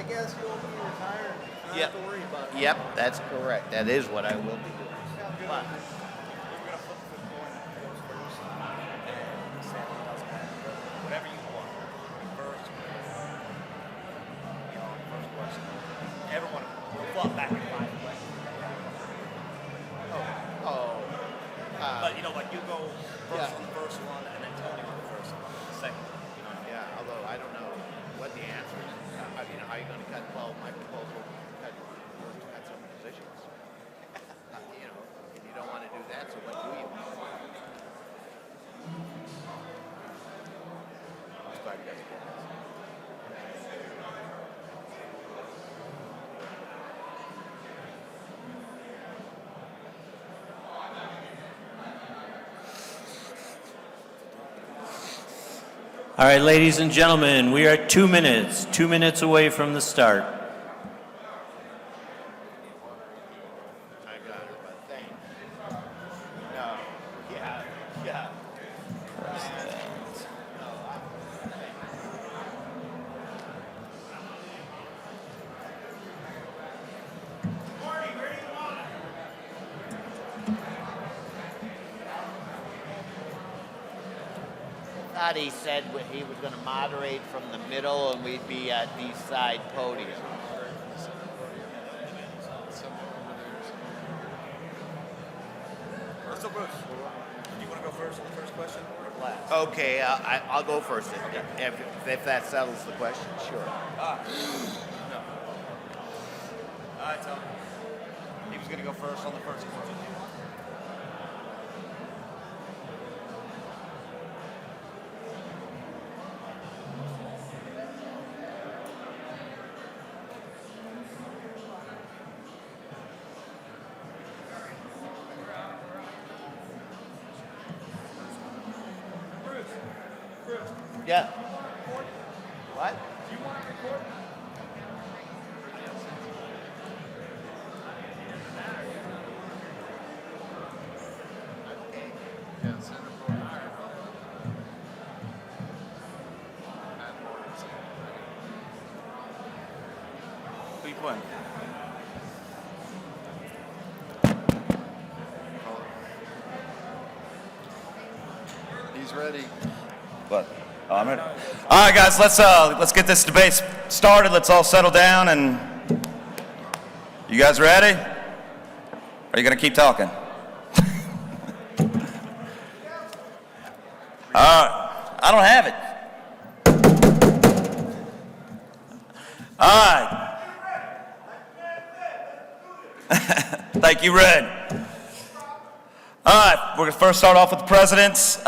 guess you'll be retired. Not Yep. have to worry about it. Yep, that's correct. That is what I will be doing. Sounds good. But, We're gonna flip the coin that goes first, and Sandy doesn't have to go. Whatever you want. First, first question. Everyone will flop back and find a question. But like you go first on the first one, and then Tony on the first one, the second one. yeah, although I don't know what the answer is. How are you going to cut 12? My proposal cut some positions. If you don't want to do that, so what do you want? Start this. All right, ladies and gentlemen, we are at 2 minutes, 2 minutes away from the start. I got it, but thanks. No, yeah. Thought he said he was going to moderate from the middle and we'd be at the side podium. So Bruce, do you want to go first on the first question or last? Okay, I'll go first if that settles the question. Sure. No. All right, Tom. He was going to go first on the first question. Yeah. What? Do you want to record? Who you playing? He's ready. But I'm ready. All right, guys, let's get this debate started. Let's all settle down. And you guys ready? Are you going to keep talking? All right. I don't have it. All right. Thank you, Red. All right, we're going to first start off with the presidents.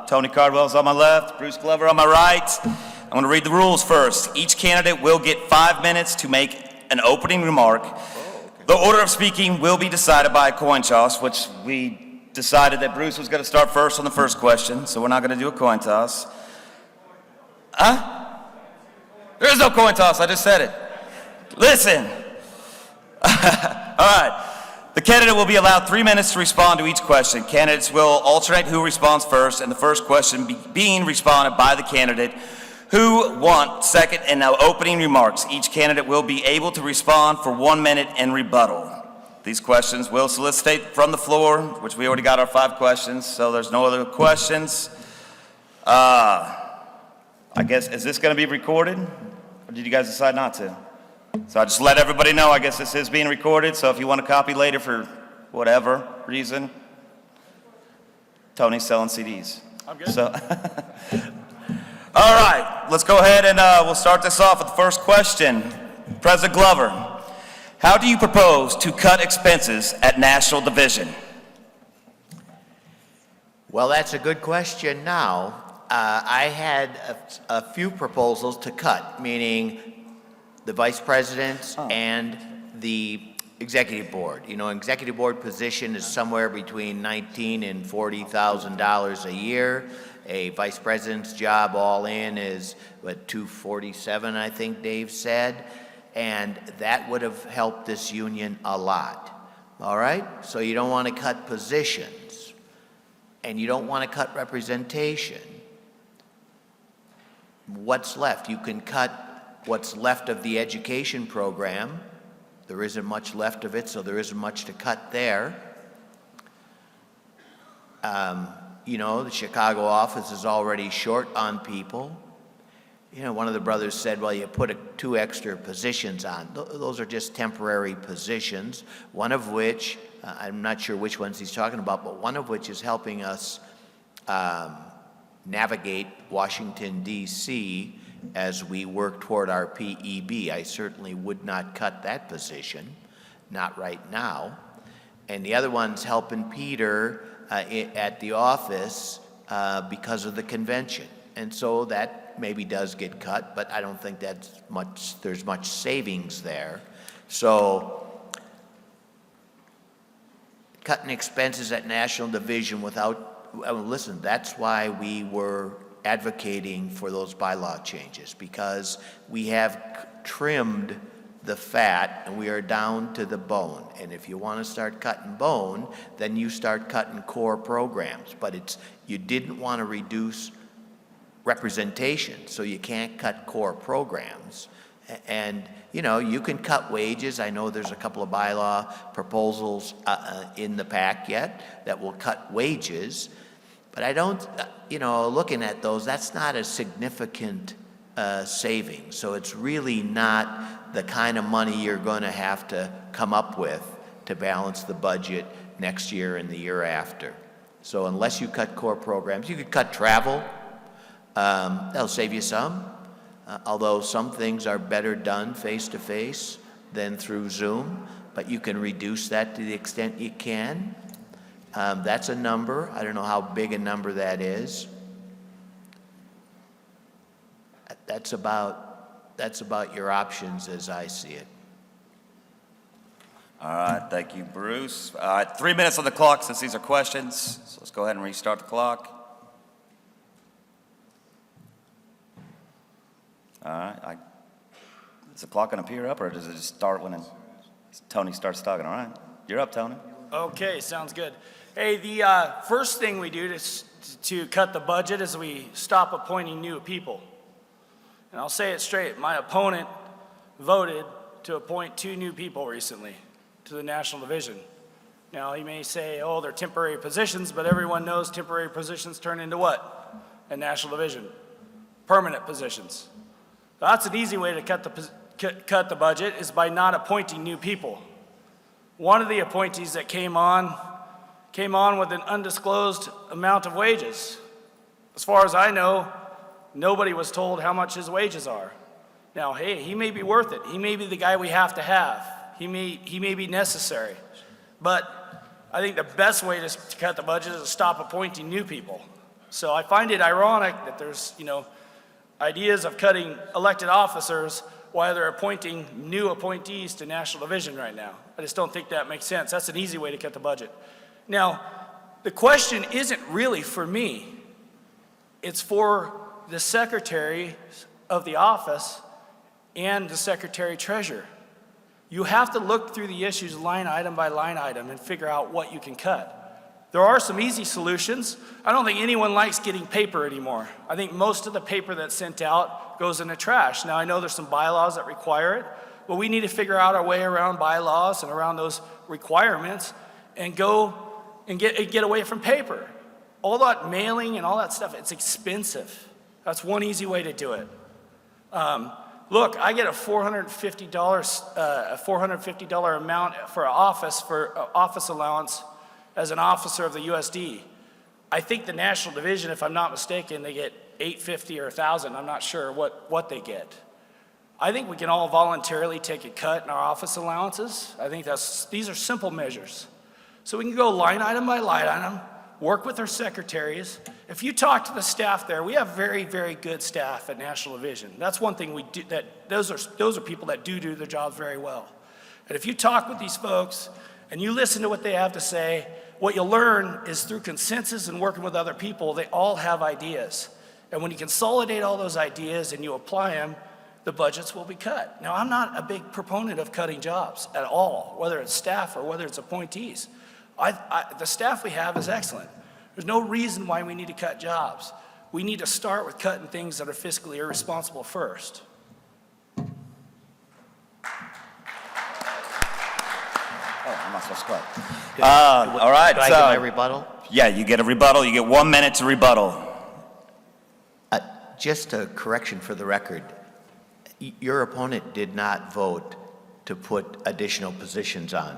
Tony Cardwell's on my left, Bruce Glover on my right. I'm going to read the rules first. Each candidate will get 5 minutes to make an opening remark. The order of speaking will be decided by a coin toss, which we decided that Bruce was going to start first on the first question, so we're not going to do a coin toss. Huh? There is no coin toss, I just said it. Listen. All right. The candidate will be allowed 3 minutes to respond to each question. Candidates will alternate who responds first, and the first question being responded by the candidate who want second and now opening remarks. Each candidate will be able to respond for 1 minute in rebuttal. These questions will solicitate from the floor, which we already got our 5 questions, so there's no other questions. I guess, is this going to be recorded, or did you guys decide not to? So I just let everybody know, I guess this is being recorded, so if you want a copy later for whatever reason, Tony's selling CDs. I'm good. So, all right, let's go ahead and we'll start this off with the first question. President Glover, how do you propose to cut expenses at National Division? Well, that's a good question now. I had a few proposals to cut, meaning the vice presidents and the executive board. You know, executive board position is somewhere between $19,000 and $40,000 a year. A vice president's job all in is, what, $247, I think Dave said. And that would have helped this union a lot. All right? So you don't want to cut positions. And you don't want to cut representation. What's left? You can cut what's left of the education program. There isn't much left of it, so there isn't much to cut there. You know, the Chicago office is already short on people. You know, one of the brothers said, well, you put 2 extra positions on. Those are just temporary positions, one of which, I'm not sure which ones he's talking about, but one of which is helping us navigate Washington, D.C. as we work toward our PEB. I certainly would not cut that position, not right now. And the other one's helping Peter at the office because of the convention. And so that maybe does get cut, but I don't think there's much savings there. So cutting expenses at National Division without, listen, that's why we were advocating for those bylaw changes, because we have trimmed the fat and we are down to the bone. And if you want to start cutting bone, then you start cutting core programs. But you didn't want to reduce representation, so you can't cut core programs. And, you know, you can cut wages. I know there's a couple of bylaw proposals in the pack yet that will cut wages. But I don't, you know, looking at those, that's not a significant savings. So it's really not the kind of money you're going to have to come up with to balance the budget next year and the year after. So unless you cut core programs, you could cut travel. That'll save you some, although some things are better done face-to-face than through Zoom, but you can reduce that to the extent you can. That's a number. I don't know how big a number that is. That's about your options as I see it. All right, thank you, Bruce. 3 minutes on the clock since these are questions, so let's go ahead and restart the clock. All right, is the clock going to appear up, or does it just start when Tony starts talking? All right, you're up, Tony. Okay, sounds good. Hey, the first thing we do to cut the budget is we stop appointing new people. And I'll say it straight, my opponent voted to appoint 2 new people recently to the National Division. Now, he may say, oh, they're temporary positions, but everyone knows temporary positions turn into what? A National Division. Permanent positions. That's an easy way to cut the budget, is by not appointing new people. One of the appointees that came on with an undisclosed amount of wages. As far as I know, nobody was told how much his wages are. Now, hey, he may be worth it. He may be the guy we have to have. He may be necessary. But I think the best way to cut the budget is to stop appointing new people. So I find it ironic that there's, you know, ideas of cutting elected officers while they're appointing new appointees to National Division right now. I just don't think that makes sense. That's an easy way to cut the budget. Now, the question isn't really for me. It's for the Secretary of the office and the Secretary-Treasurer. You have to look through the issues line item by line item and figure out what you can cut. There are some easy solutions. I don't think anyone likes getting paper anymore. I think most of the paper that's sent out goes in the trash. Now, I know there's some bylaws that require it, but we need to figure out our way around bylaws and around those requirements and go and get away from paper. All that mailing and all that stuff, it's expensive. That's one easy way to do it. Look, I get a $450 amount for office allowance as an officer of the USD. I think the National Division, if I'm not mistaken, they get $850 or $1,000. I'm not sure what they get. I think we can all voluntarily take a cut in our office allowances. I think these are simple measures. So we can go line item by line item, work with our secretaries. If you talk to the staff there, we have very, very good staff at National Division. That's one thing we do, those are people that do their jobs very well. And if you talk with these folks and you listen to what they have to say, what you'll learn is through consensus and working with other people, they all have ideas. And when you consolidate all those ideas and you apply them, the budgets will be cut. Now, I'm not a big proponent of cutting jobs at all, whether it's staff or whether it's appointees. The staff we have is excellent. There's no reason why we need to cut jobs. We need to start with cutting things that are fiscally irresponsible first. Not supposed to cut. All right, Do I get my so, rebuttal? yeah, you get a rebuttal. You get 1 minute to rebuttal. Just a correction for the record. Your opponent did not vote to put additional positions on.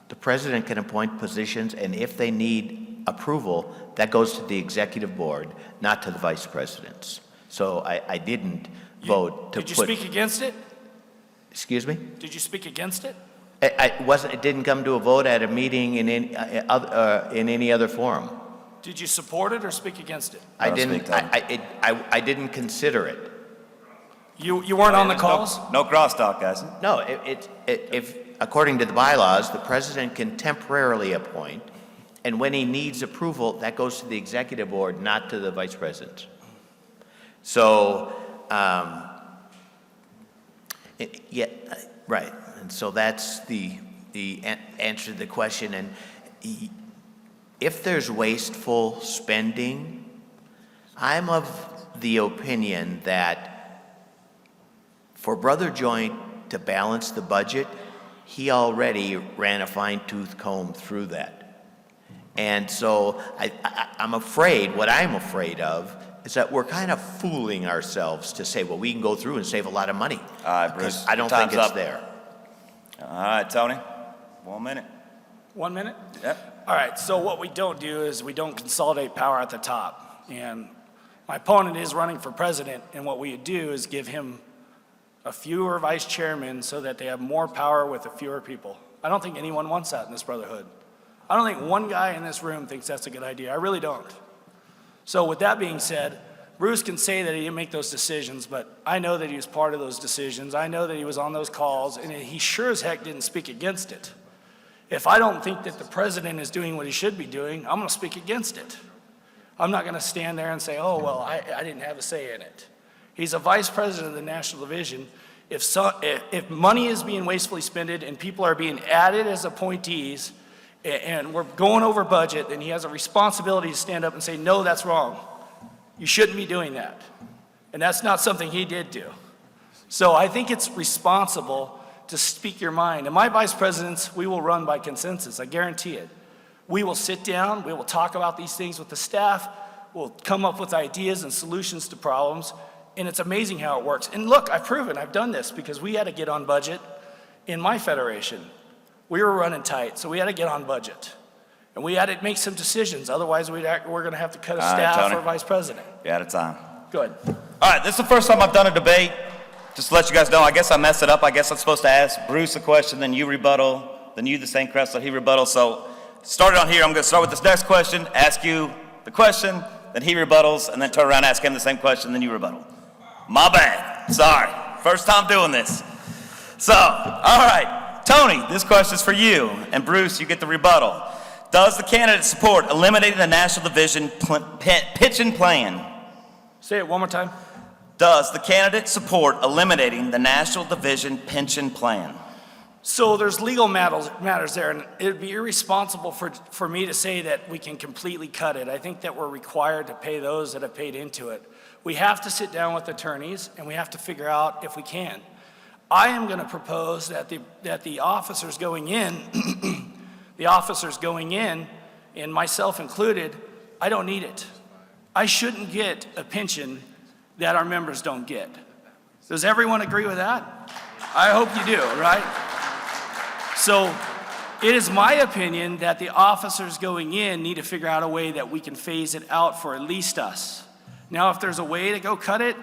The president can appoint positions, and if they need approval, that goes to the executive board, not to the vice presidents. So I didn't vote to put... Did you speak against it? Excuse me? Did you speak against it? It didn't come to a vote at a meeting in any other forum. Did you support it or speak against it? I Let us didn't. speak, Tom. I didn't consider it. You weren't on the calls? No crosstalk, guys. No, if according to the bylaws, the president can temporarily appoint, and when he needs approval, that goes to the executive board, not to the vice president. So, yeah, right. And so that's the answer to the question. And if there's wasteful spending, I'm of the opinion that for Brother Joint to balance the budget, he already ran a fine-tooth comb through that. And so I'm afraid, what I'm afraid of is that we're kind of fooling ourselves to say, well, we can go through and save a lot of money. All right, Bruce. Because I don't think time's it's up. there. All right, Tony. 1 minute. 1 minute? Yep. All right, so what we don't do is we don't consolidate power at the top. And my opponent is running for president, and what we do is give him a fewer vice chairmen so that they have more power with a fewer people. I don't think anyone wants that in this brotherhood. I don't think one guy in this room thinks that's a good idea. I really don't. So with that being said, Bruce can say that he didn't make those decisions, but I know that he was part of those decisions. I know that he was on those calls, and he sure as heck didn't speak against it. If I don't think that the president is doing what he should be doing, I'm going to speak against it. I'm not going to stand there and say, oh, well, I didn't have a say in it. He's a vice president of the National Division. If money is being wastefully spent and people are being added as appointees and we're going over budget, then he has a responsibility to stand up and say, no, that's wrong. You shouldn't be doing that. And that's not something he did do. So I think it's responsible to speak your mind. And my vice presidents, we will run by consensus, I guarantee it. We will sit down, we will talk about these things with the staff, we'll come up with ideas and solutions to problems, and it's amazing how it works. And look, I've proven, I've done this because we had to get on budget in my federation. We were running tight, so we had to get on budget. And we had to make some decisions, otherwise we're gonna have to cut a All right, staff Tony. or vice president. You're out of time. Go ahead. All right, this is the first time I've done a debate. Just to let you guys know, I guess I messed it up. I guess I'm supposed to ask Bruce a question, then you rebuttal, then you the same crest, so he rebuttal. So started on here, I'm gonna start with this next question, ask you the question, then he rebuttals, and then turn around, ask him the same question, then you rebuttal. My bad, sorry. First time doing this. So, all right, Tony, this question's for you, and Bruce, you get the rebuttal. Does the candidate support eliminating the National Division pension plan? Say it one more time. Does the candidate support eliminating the National Division pension plan? So there's legal matters there, and it'd be irresponsible for me to say that we can completely cut it. I think that we're required to pay those that have paid into it. We have to sit down with attorneys, and we have to figure out if we can. I am going to propose that the officers going in, and myself included, I don't need it. I shouldn't get a pension that our members don't get. Does everyone agree with that? I hope you do, right? So it is my opinion that the officers going in need to figure out a way that we can phase it out for at least us. Now, if there's a way to go cut it,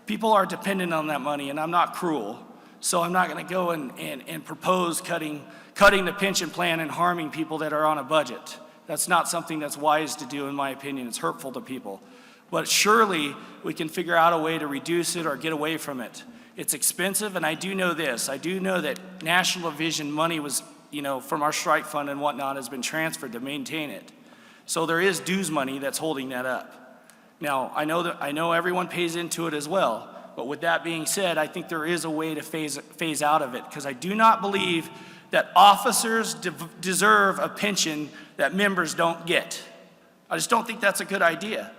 people are dependent on that money, and I'm not cruel. So I'm not gonna go and propose cutting the pension plan and harming people that are on a budget. That's not something that's wise to do, in my opinion. It's hurtful to people. But surely we can figure out a way to reduce it or get away from it. It's expensive, and I do know this. I do know that National Division money was, from our strike fund and whatnot has been transferred to maintain it. So there is dues money that's holding that up. Now, I know everyone pays into it as well, but with that being said, I think there is a way to phase out of it, because I do not believe that officers deserve a pension that members don't get. I just don't think that's a good idea.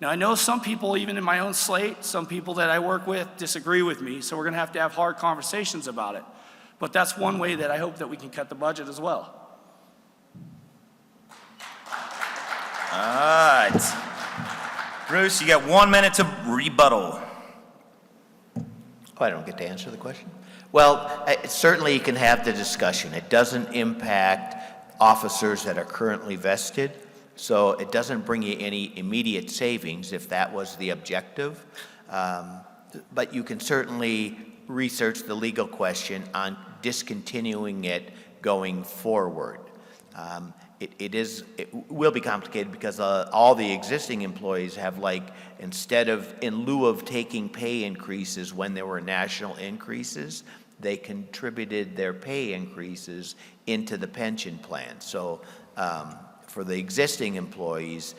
Now, I know some people, even in my own slate, some people that I work with disagree with me, so we're gonna have to have hard conversations about it. But that's one way that I hope that we can cut the budget as well. All right. Bruce, you got 1 minute to rebuttal. Oh, I don't get to answer the question? Well, certainly you can have the discussion. It doesn't impact officers that are currently vested, so it doesn't bring you any immediate savings if that was the objective. But you can certainly research the legal question on discontinuing it going forward. It will be complicated because all the existing employees have, like, in lieu of taking pay increases when there were national increases, they contributed their pay increases into the pension plan. So for the existing employees,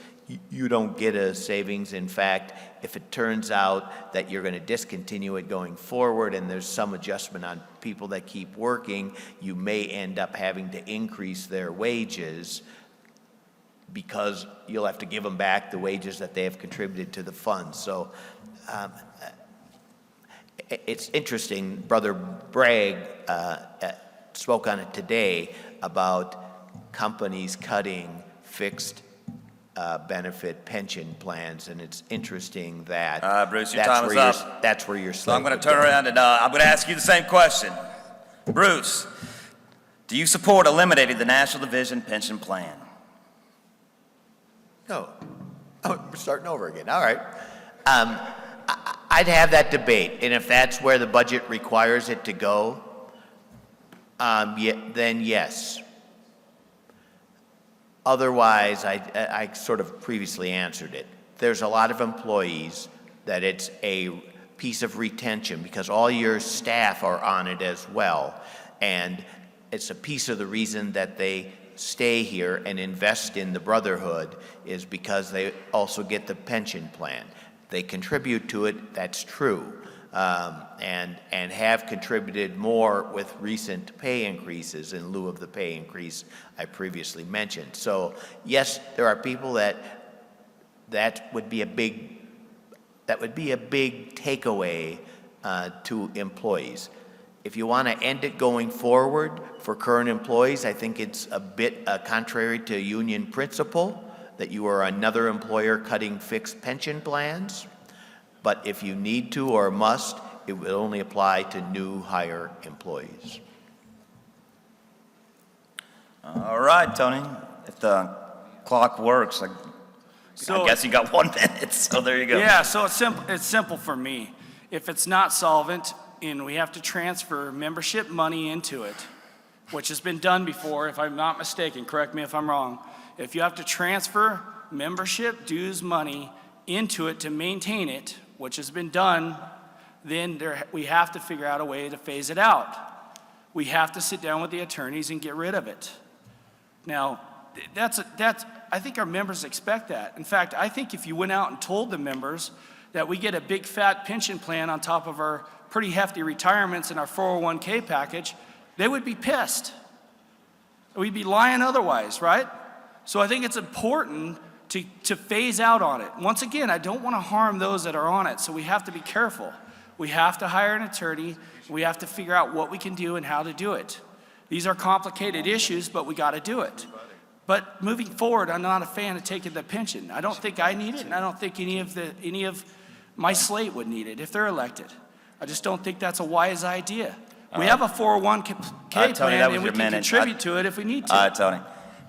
you don't get a savings. In fact, if it turns out that you're going to discontinue it going forward and there's some adjustment on people that keep working, you may end up having to increase their wages because you'll have to give them back the wages that they have contributed to the fund. So it's interesting. Brother Bragg spoke on it today about companies cutting fixed benefit pension plans, and it's interesting that Bruce, your time is up. That's where you're. So I'm going to turn around and I'm going to ask you the same question. Bruce, do you support eliminating the National Division Pension Plan? No. Oh, we're starting over again. All right. I'd have that debate, and if that's where the budget requires it to go, then yes. Otherwise, I sort of previously answered it. There's a lot of employees that it's a piece of retention because all your staff are on it as well. And it's a piece of the reason that they stay here and invest in the Brotherhood is because they also get the pension plan. They contribute to it, that's true. And have contributed more with recent pay increases in lieu of the pay increase I previously mentioned. So yes, there are people that would be a big takeaway to employees. If you want to end it going forward for current employees, I think it's a bit contrary to union principle that you are another employer cutting fixed pension plans. But if you need to or must, it will only apply to new hire employees. All right, Tony. If the clock works, I guess you got 1 minute, so there you go. Yeah, so it's simple for me. If it's not solvent and we have to transfer membership money into it, which has been done before, if I'm not mistaken, correct me if I'm wrong, if you have to transfer membership dues money into it to maintain it, which has been done, then we have to figure out a way to phase it out. We have to sit down with the attorneys and get rid of it. Now, I think our members expect that. In fact, I think if you went out and told the members that we get a big fat pension plan on top of our pretty hefty retirements and our 401k package, they would be pissed. We'd be lying otherwise, right? So I think it's important to phase out on it. Once again, I don't want to harm those that are on it, so we have to be careful. We have to hire an attorney. We have to figure out what we can do and how to do it. These are complicated issues, but we got to do it. But moving forward, I'm not a fan of taking the pension. I don't think I need it, and I don't think any of my slate would need it if they're elected. I just don't think that's a wise idea. We have a 401k plan, and we can contribute to it if we need to. All right, Tony.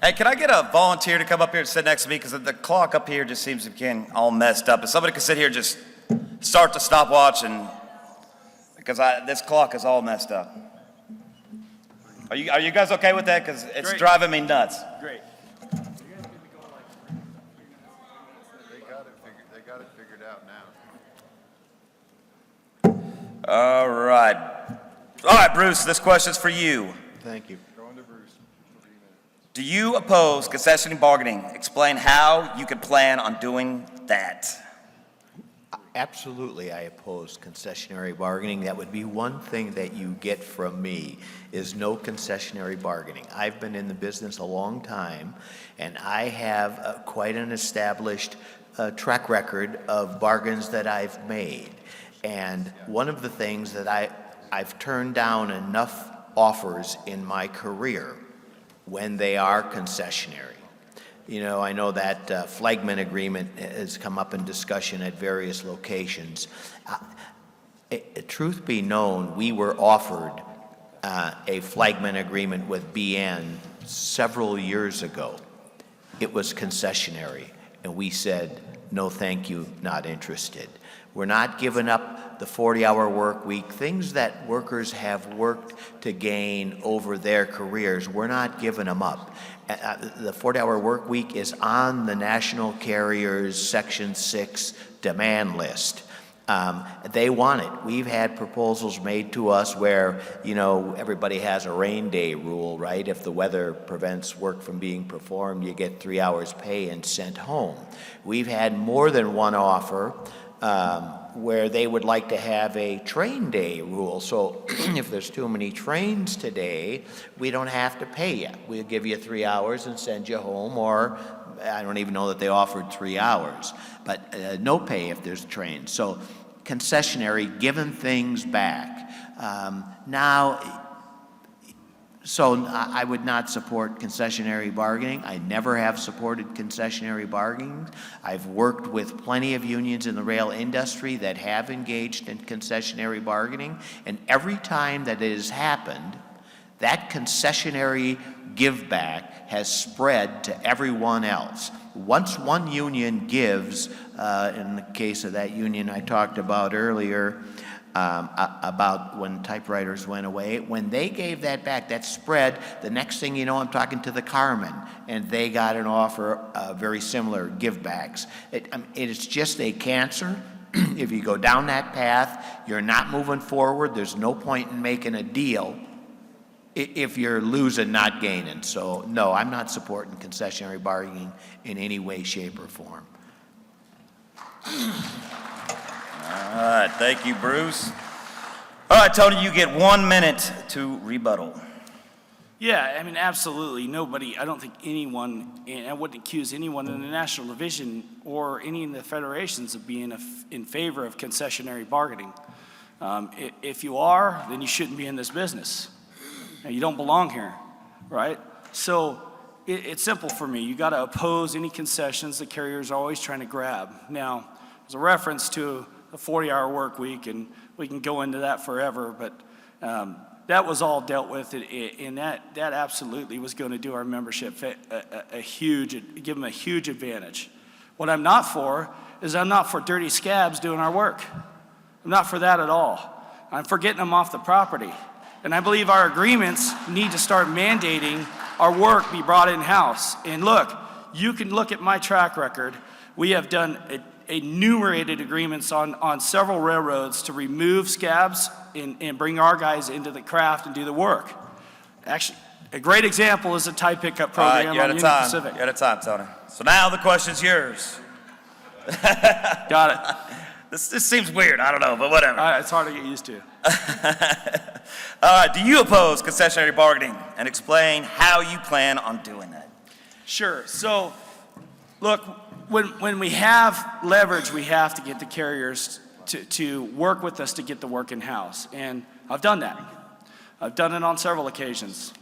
Hey, can I get a volunteer to come up here and sit next to me? Because the clock up here just seems to be all messed up. If somebody could sit here and just start the stopwatch, and because this clock is all messed up. Are you guys okay with that? Because it's driving me nuts. Great. They got it figured out now. All right. All right, Bruce, this question's for you. Thank you. Going to Bruce. 3 minutes. Do you oppose concessionary bargaining? Explain how you could plan on doing that. Absolutely, I oppose concessionary bargaining. That would be one thing that you get from me is no concessionary bargaining. I've been in the business a long time, and I have quite an established track record of bargains that I've made. And one of the things that I've turned down enough offers in my career when they are concessionary. You know, I know that flagman agreement has come up in discussion at various locations. Truth be known, we were offered a flagman agreement with BN several years ago. It was concessionary, and we said, no thank you, not interested. We're not giving up the 40-hour work week, things that workers have worked to gain over their careers. We're not giving them up. The 40-hour work week is on the national carriers' Section 6 demand list. They want it. We've had proposals made to us where, you know, everybody has a rain day rule, right? If the weather prevents work from being performed, you get 3 hours pay and sent home. We've had more than one offer where they would like to have a train day rule. So if there's too many trains today, we don't have to pay you. We'll give you 3 hours and send you home, or I don't even know that they offered 3 hours, but no pay if there's trains. So concessionary, giving things back. So I would not support concessionary bargaining. I never have supported concessionary bargaining. I've worked with plenty of unions in the rail industry that have engaged in concessionary bargaining, and every time that it has happened, that concessionary give back has spread to everyone else. Once one union gives, in the case of that union I talked about earlier, about when typewriters went away, when they gave that back, that spread. The next thing you know, I'm talking to the carmen, and they got an offer very similar give-backs. It's just a cancer. If you go down that path, you're not moving forward. There's no point in making a deal if you're losing, not gaining. So, no, I'm not supporting concessionary bargaining in any way, shape, or form. All right, thank you, Bruce. All right, Tony, you get 1 minute to rebuttal. Yeah, I mean, absolutely. Nobody, I don't think anyone, and I wouldn't accuse anyone in the national division or any in the federations of being in favor of concessionary bargaining. If you are, then you shouldn't be in this business. Now, you don't belong here, right? So it's simple for me. You got to oppose any concessions the carriers are always trying to grab. Now, there's a reference to a 40-hour work week, and we can go into that forever, but that was all dealt with, and that absolutely was going to do our membership give them a huge advantage. What I'm not for is I'm not for dirty scabs doing our work. I'm not for that at all. I'm for getting them off the property. And I believe our agreements need to start mandating our work be brought in-house. And look, you can look at my track record. We have done enumerated agreements on several railroads to remove scabs and bring our guys into the craft and do the work. Actually, a great example is the tie pickup program on Union Pacific. You're out of time, Tony. So now the question's yours. Got it. This seems weird, I don't know, but whatever. It's hard to get used to. Do you oppose concessionary bargaining, and explain how you plan on doing that? Sure. So, look, when we have leverage, we have to get the carriers to work with us to get the work in-house. And I've done that. I've done it on several occasions.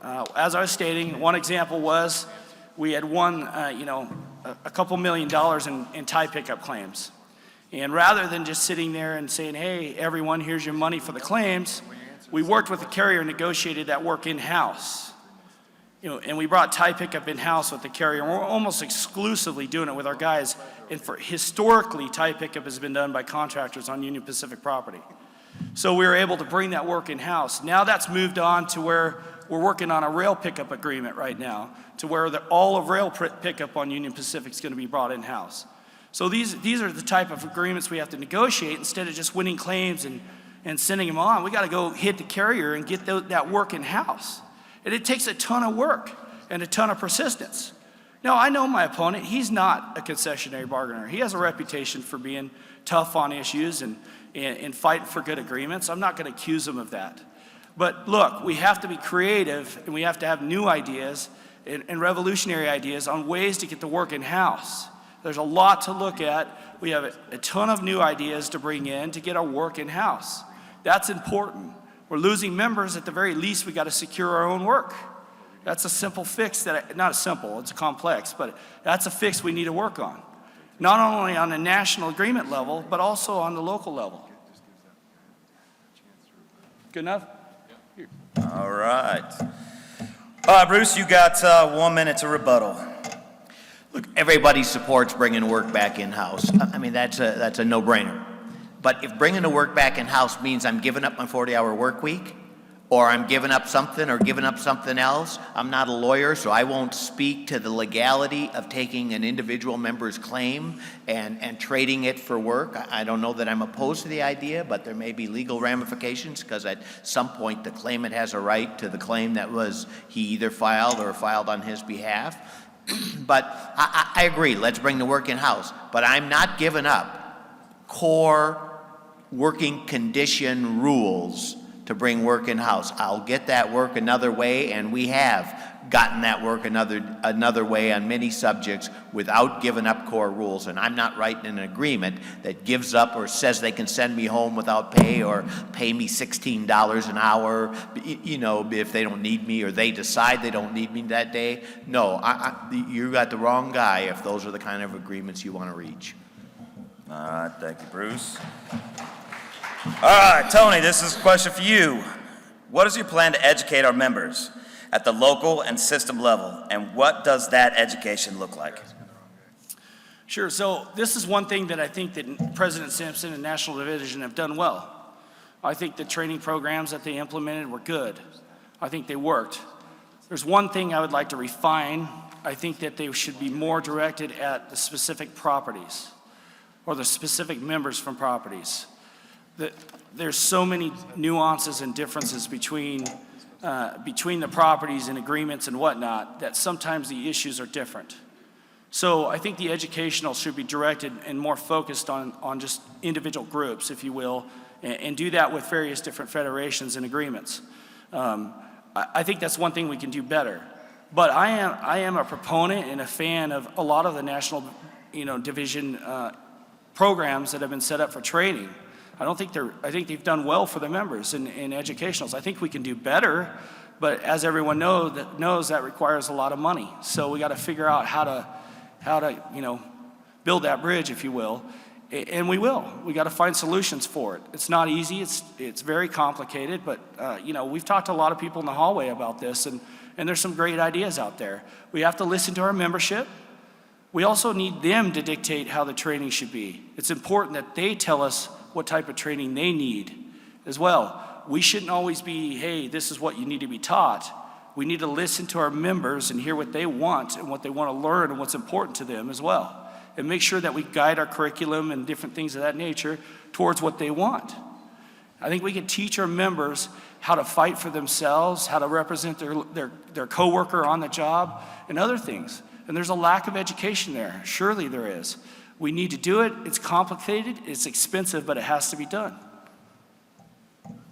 As I was stating, one example was we had won, a couple $1 million in tie pickup claims. And rather than just sitting there and saying, hey, everyone, here's your money for the claims, we worked with the carrier and negotiated that work in-house. And we brought tie pickup in-house with the carrier. We're almost exclusively doing it with our guys. And historically, tie pickup has been done by contractors on Union Pacific property. So we were able to bring that work in-house. Now that's moved on to where we're working on a rail pickup agreement right now, to where all of rail pickup on Union Pacific is going to be brought in-house. So these are the type of agreements we have to negotiate instead of just winning claims and sending them on. We got to go hit the carrier and get that work in-house. And it takes a ton of work and a ton of persistence. Now, I know my opponent. He's not a concessionary bargainer. He has a reputation for being tough on issues and fighting for good agreements. I'm not going to accuse him of that. But look, we have to be creative, and we have to have new ideas and revolutionary ideas on ways to get the work in-house. There's a lot to look at. We have a ton of new ideas to bring in to get our work in-house. That's important. we're losing members. At the very least, we got to secure our own work. That's a simple fix not a simple, it's complex, but that's a fix we need to work on. Not only on the national agreement level, but also on the local level. Good enough? All right. Bruce, you got 1 minute to rebuttal. Look, everybody supports bringing work back in-house. I mean, that's a no-brainer. But if bringing the work back in-house means I'm giving up my 40-hour work week, or I'm giving up something or giving up something else, I'm not a lawyer, so I won't speak to the legality of taking an individual member's claim and trading it for work. I don't know that I'm opposed to the idea, but there may be legal ramifications, because at some point the claimant has a right to the claim that was he either filed or filed on his behalf. But I agree, let's bring the work in-house. But I'm not giving up core working condition rules to bring work in-house. I'll get that work another way, and we have gotten that work another way on many subjects without giving up core rules. And I'm not writing an agreement that gives up or says they can send me home without pay or pay me $16 an hour, you know, if they don't need me or they decide they don't need me that day. No, you got the wrong guy if those are the kind of agreements you want to reach. All right, thank you, Bruce. All right, Tony, this is a question for you. What is your plan to educate our members at the local and system level, and what does that education look like? Sure, so this is one thing that I think that President Simpson and National Division have done well. I think the training programs that they implemented were good. I think they worked. There's one thing I would like to refine. I think that they should be more directed at the specific properties or the specific members from properties. There's so many nuances and differences between the properties and agreements and whatnot that sometimes the issues are different. So I think the educational should be directed and more focused on just individual groups, if you will, and do that with various different federations and agreements. I think that's one thing we can do better. But I am a proponent and a fan of a lot of the national, division programs that have been set up for training. I think they've done well for the members in educationals. I think we can do better, but as everyone knows that requires a lot of money. So we got to figure out how to build that bridge, if you will, and we will. We got to find solutions for it. It's not easy. It's very complicated, but we've talked to a lot of people in the hallway about this, and there's some great ideas out there. We have to listen to our membership. We also need them to dictate how the training should be. It's important that they tell us what type of training they need as well. We shouldn't always be, hey, this is what you need to be taught. We need to listen to our members and hear what they want and what they want to learn and what's important to them as well. And make sure that we guide our curriculum and different things of that nature towards what they want. I think we can teach our members how to fight for themselves, how to represent their coworker on the job, and other things. And there's a lack of education there. Surely there is. We need to do it. It's complicated. It's expensive, but it has to be done.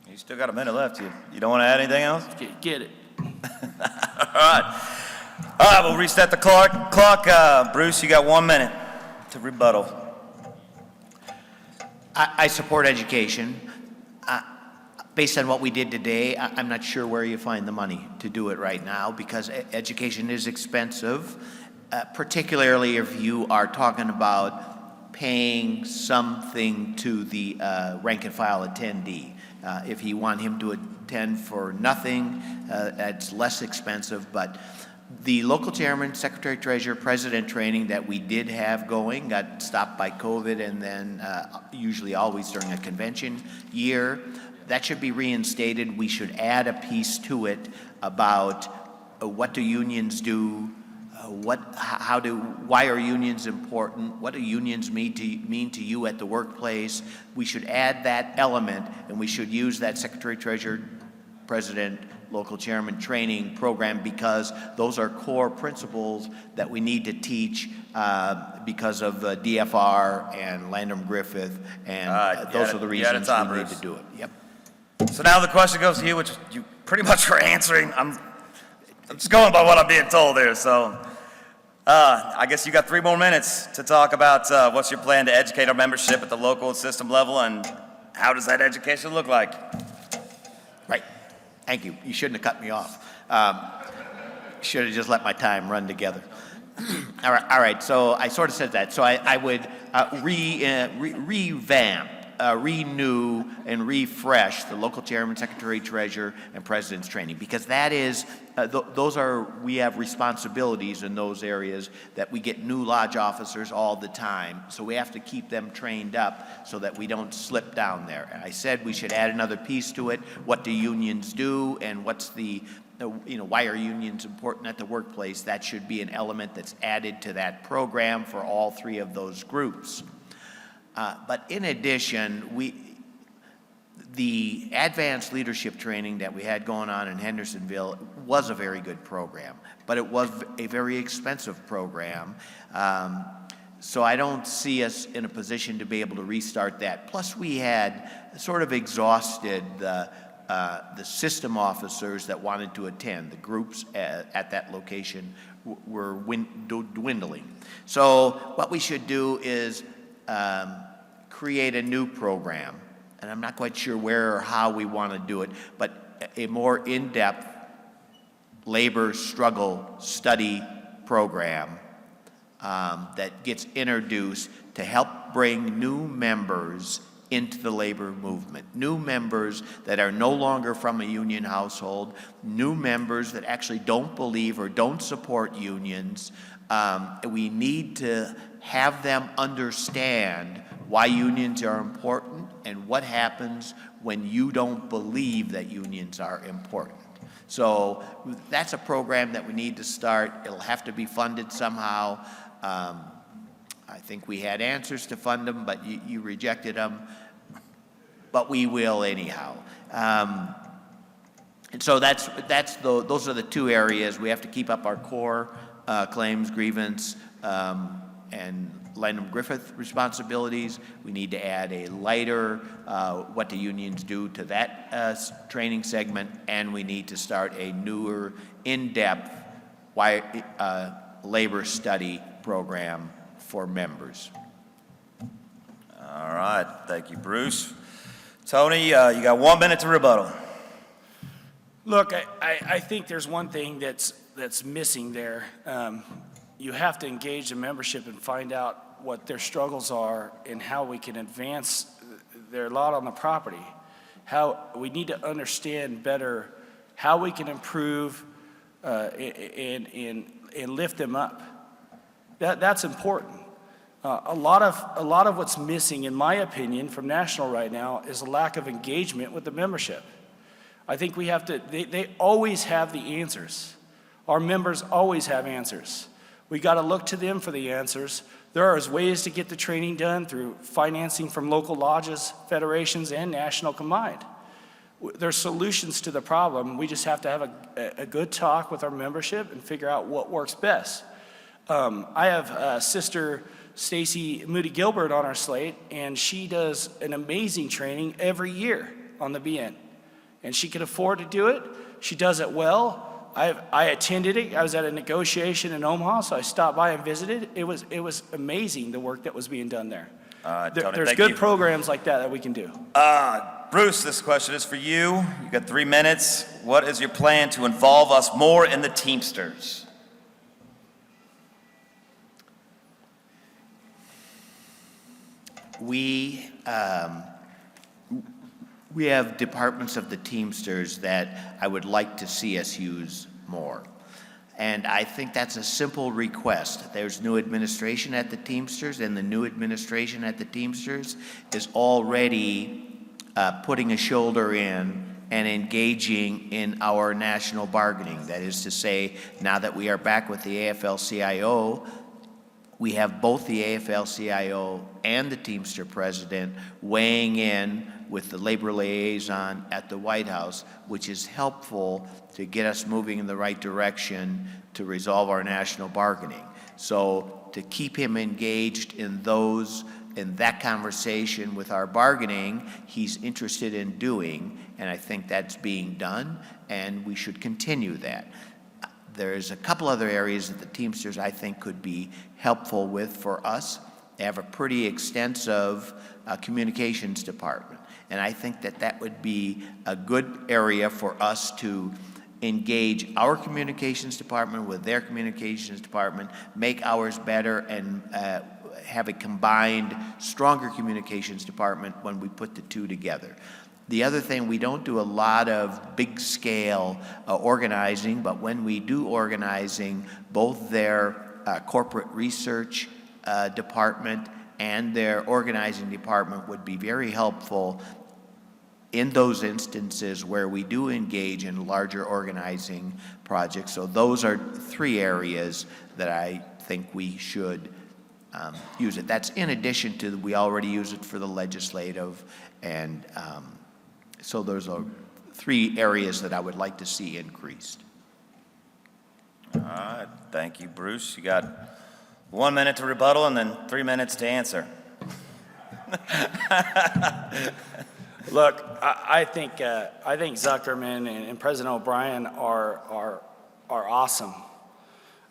You still got a minute left. You don't want to add anything else? Get it. All right, we'll reset the clock. Bruce, you got 1 minute to rebuttal. I support education. Based on what we did today, I'm not sure where you find the money to do it right now, because education is expensive, particularly if you are talking about paying something to the rank and file attendee. If you want him to attend for nothing, that's less expensive, but the local chairman, secretary-treasurer, president training that we did have going got stopped by COVID, and then usually always during a convention year. That should be reinstated. We should add a piece to it about what do unions do, why are unions important, what do unions mean to you at the workplace. We should add that element, and we should use that secretary-treasurer, president, local chairman training program, because those are core principles that we need to teach because of DFR and Landrum Griffith, and those are the reasons we need to do it. Yep. So now the question goes to you, which you pretty much were answering. I'm just going by what I'm being told here. So I guess you got 3 more minutes to talk about what's your plan to educate our membership at the local and system level, and how does that education look like? Right. Thank you. You shouldn't have cut me off. Should have just let my time run together. All right. So I sort of said that. So I would revamp, renew, and refresh the local chairman, secretary, treasurer, and president's training, because that is, we have responsibilities in those areas that we get new lodge officers all the time. So we have to keep them trained up so that we don't slip down there. And I said we should add another piece to it. What do unions do, and what's the why are unions important at the workplace? That should be an element that's added to that program for all three of those groups. But in addition, the advanced leadership training that we had going on in Hendersonville was a very good program, but it was a very expensive program. So I don't see us in a position to be able to restart that. Plus, we had sort of exhausted the system officers that wanted to attend. The groups at that location were dwindling. So what we should do is create a new program, and I'm not quite sure where or how we want to do it, but a more in-depth labor struggle study program that gets introduced to help bring new members into the labor movement, new members that are no longer from a union household, new members that actually don't believe or don't support unions. We need to have them understand why unions are important and what happens when you don't believe that unions are important. So that's a program that we need to start. It'll have to be funded somehow. I think we had answers to fund them, but you rejected them. But we will anyhow. And so those are the two areas. We have to keep up our core claims, grievance, and Lyndon-Griffith responsibilities. We need to add a lighter what do unions do to that training segment, and we need to start a newer, in-depth labor study program for members. All right, thank you, Bruce. Tony, you got 1 minute to rebuttal. Look, I think there's one thing that's missing there. You have to engage the membership and find out what their struggles are and how we can advance their lot on the property. How we need to understand better how we can improve and lift them up. That's important. A lot of what's missing, in my opinion, from national right now is a lack of engagement with the membership. I think we have to, they always have the answers. Our members always have answers. We got to look to them for the answers. There are ways to get the training done through financing from local lodges, federations, and national combined. There's solutions to the problem. We just have to have a good talk with our membership and figure out what works best. I have Sister Stacy Moody Gilbert on our slate, and she does an amazing training every year on the BN. And she can afford to do it. She does it well. I attended it. I was at a negotiation in Omaha, so I stopped by and visited. It was amazing, the work that was being done there. Tony, There's good programs like that we can do. Bruce, this question is for you. You've got 3 minutes. What is your plan to involve us more in the Teamsters? We have departments of the Teamsters that I would like to see us use more. And I think that's a simple request. There's new administration at the Teamsters, and the new administration at the Teamsters is already putting a shoulder in and engaging in our national bargaining. That is to say, now that we are back with the AFL-CIO, we have both the AFL-CIO and the Teamster president weighing in with the labor liaison at the White House, which is helpful to get us moving in the right direction to resolve our national bargaining. So to keep him engaged in that conversation with our bargaining, he's interested in doing, and I think that's being done, and we should continue that. There's a couple other areas that the Teamsters, I think, could be helpful with for us. They have a pretty extensive communications department. And I think that that would be a good area for us to engage our communications department with their communications department, make ours better, and have a combined, stronger communications department when we put the two together. The other thing, we don't do a lot of big-scale organizing, but when we do organizing, both their corporate research department and their organizing department would be very helpful in those instances where we do engage in larger organizing projects. So those are three areas that I think we should use it. That's in addition to, we already use it for the legislative, and so those are three areas that I would like to see increased. All right, thank you, Bruce. You got 1 minute to rebuttal and then 3 minutes to answer. Look, I think Zuckerman and President O'Brien are awesome.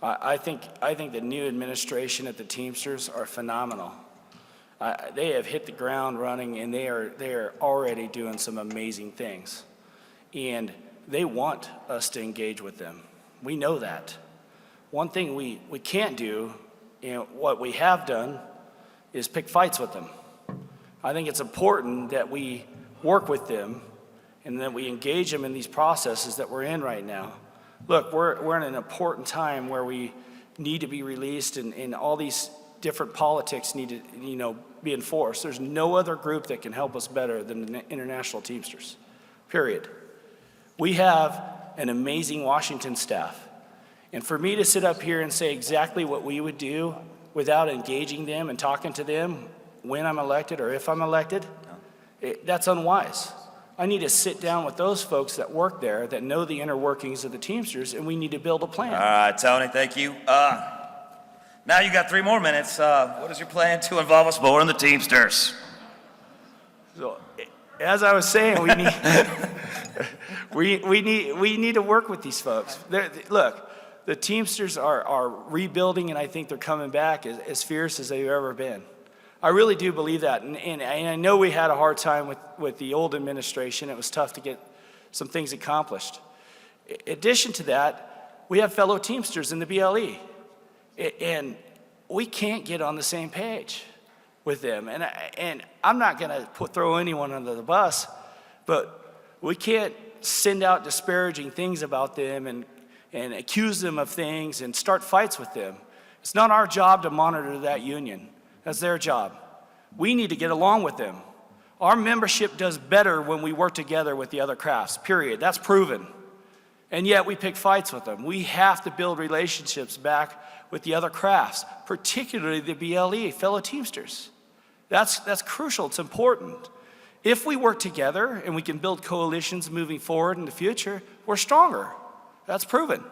I think the new administration at the Teamsters are phenomenal. They have hit the ground running, and they are already doing some amazing things. And they want us to engage with them. We know that. One thing we can't do, what we have done, is pick fights with them. I think it's important that we work with them and that we engage them in these processes that we're in right now. Look, we're in an important time where we need to be released, and all these different politics need to, be enforced. There's no other group that can help us better than the International Teamsters, period. We have an amazing Washington staff. And for me to sit up here and say exactly what we would do without engaging them and talking to them when I'm elected or if I'm elected, that's unwise. I need to sit down with those folks that work there, that know the inner workings of the Teamsters, and we need to build a plan. All right, Tony, thank you. Now you got 3 more minutes. What is your plan to involve us more in the Teamsters? So, as I was saying, we need to work with these folks. Look, the Teamsters are rebuilding, and I think they're coming back as fierce as they've ever been. I really do believe that, and I know we had a hard time with the old administration. It was tough to get some things accomplished. In addition to that, we have fellow Teamsters in the BLE, and we can't get on the same page with them. And I'm not going to throw anyone under the bus, but we can't send out disparaging things about them and accuse them of things and start fights with them. It's not our job to monitor that union. That's their job. We need to get along with them. Our membership does better when we work together with the other crafts, period. That's proven. And yet we pick fights with them. We have to build relationships back with the other crafts, particularly the BLE, fellow Teamsters. That's crucial. It's important. If we work together and we can build coalitions moving forward in the future, we're stronger. That's proven.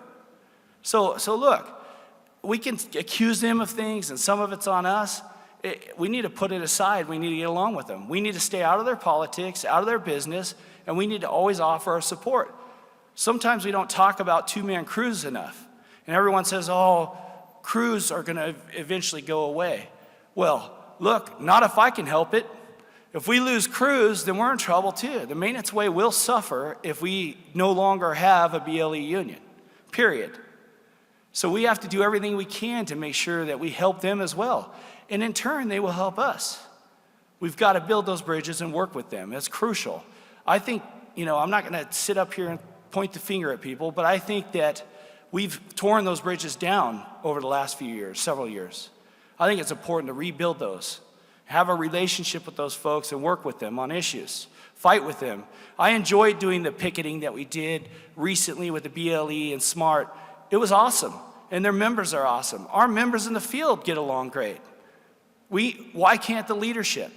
So look, we can accuse them of things, and some of it's on us. We need to put it aside. We need to get along with them. We need to stay out of their politics, out of their business, and we need to always offer our support. Sometimes we don't talk about two-man crews enough. And everyone says, oh, crews are going to eventually go away. Well, look, not if I can help it. If we lose crews, then we're in trouble too. The maintenance way will suffer if we no longer have a BLE union, period. So we have to do everything we can to make sure that we help them as well. And in turn, they will help us. We've got to build those bridges and work with them. It's crucial. I think, I'm not going to sit up here and point the finger at people, but I think that we've torn those bridges down over the last few years, several years. I think it's important to rebuild those, have a relationship with those folks and work with them on issues, fight with them. I enjoyed doing the picketing that we did recently with the BLE and SMART. It was awesome, and their members are awesome. Our members in the field get along great. Why can't the leadership?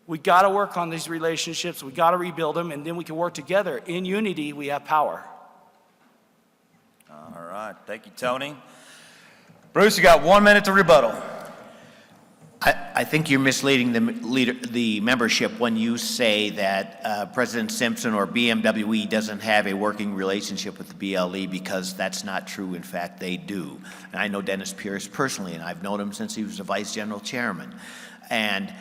We got to work on these relationships. We got to rebuild them, and then we can work together. In unity, we have power. All right. Thank you, Tony. Bruce, you got 1 minute to rebuttal. I think you're misleading the membership when you say that President Simpson or BMWE doesn't have a working relationship with the BLE, because that's not true. In fact, they do. And I know Dennis Pierce personally, and I've known him since he was the vice general chairman. And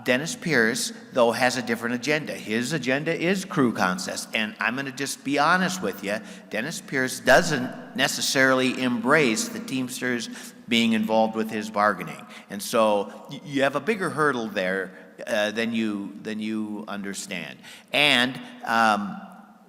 Dennis Pierce, though, has a different agenda. His agenda is crew contests. And I'm going to just be honest with you. Dennis Pierce doesn't necessarily embrace the Teamsters being involved with his bargaining. And so you have a bigger hurdle there than you understand. And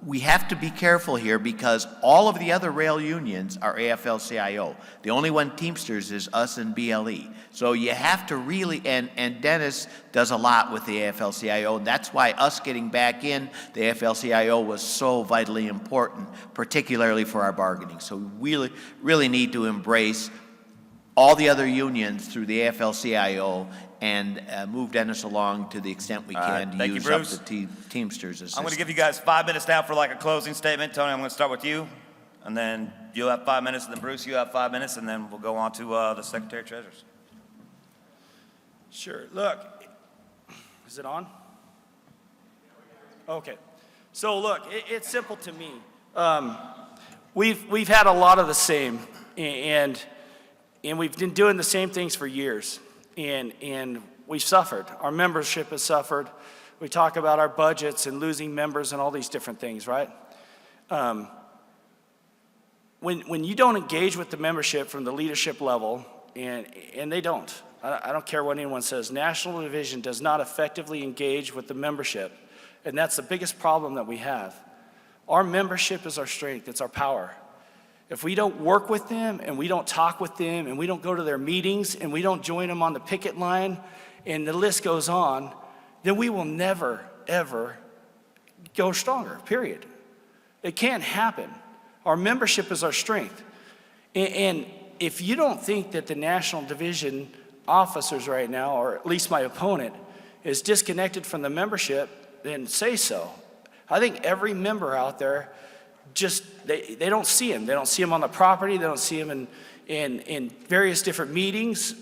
we have to be careful here because all of the other rail unions are AFL-CIO. The only one Teamsters is us and BLE. So you have to really, and Dennis does a lot with the AFL-CIO. That's why us getting back in the AFL-CIO was so vitally important, particularly for our bargaining. So we really need to embrace all the other unions through the AFL-CIO and move Dennis along to the extent we can to use up the Teamsters as I'm going to give you guys 5 minutes now for like a closing statement. Tony, I'm going to start with you, and then you'll have 5 minutes, and then Bruce, you have 5 minutes, and then we'll go on to the Secretary-Treasurers. Sure. Look, is it on? Okay. So look, it's simple to me. We've had a lot of the same, and we've been doing the same things for years, and we've suffered. Our membership has suffered. We talk about our budgets and losing members and all these different things, right? When you don't engage with the membership from the leadership level, and they don't, I don't care what anyone says, National Division does not effectively engage with the membership, and that's the biggest problem that we have. Our membership is our strength, it's our power. If we don't work with them and we don't talk with them and we don't go to their meetings and we don't join them on the picket line and the list goes on, then we will never, ever go stronger, period. It can't happen. Our membership is our strength. And if you don't think that the National Division officers right now, or at least my opponent, is disconnected from the membership, then say so. I think every member out there just, they don't see him. They don't see him on the property. They don't see him in various different meetings.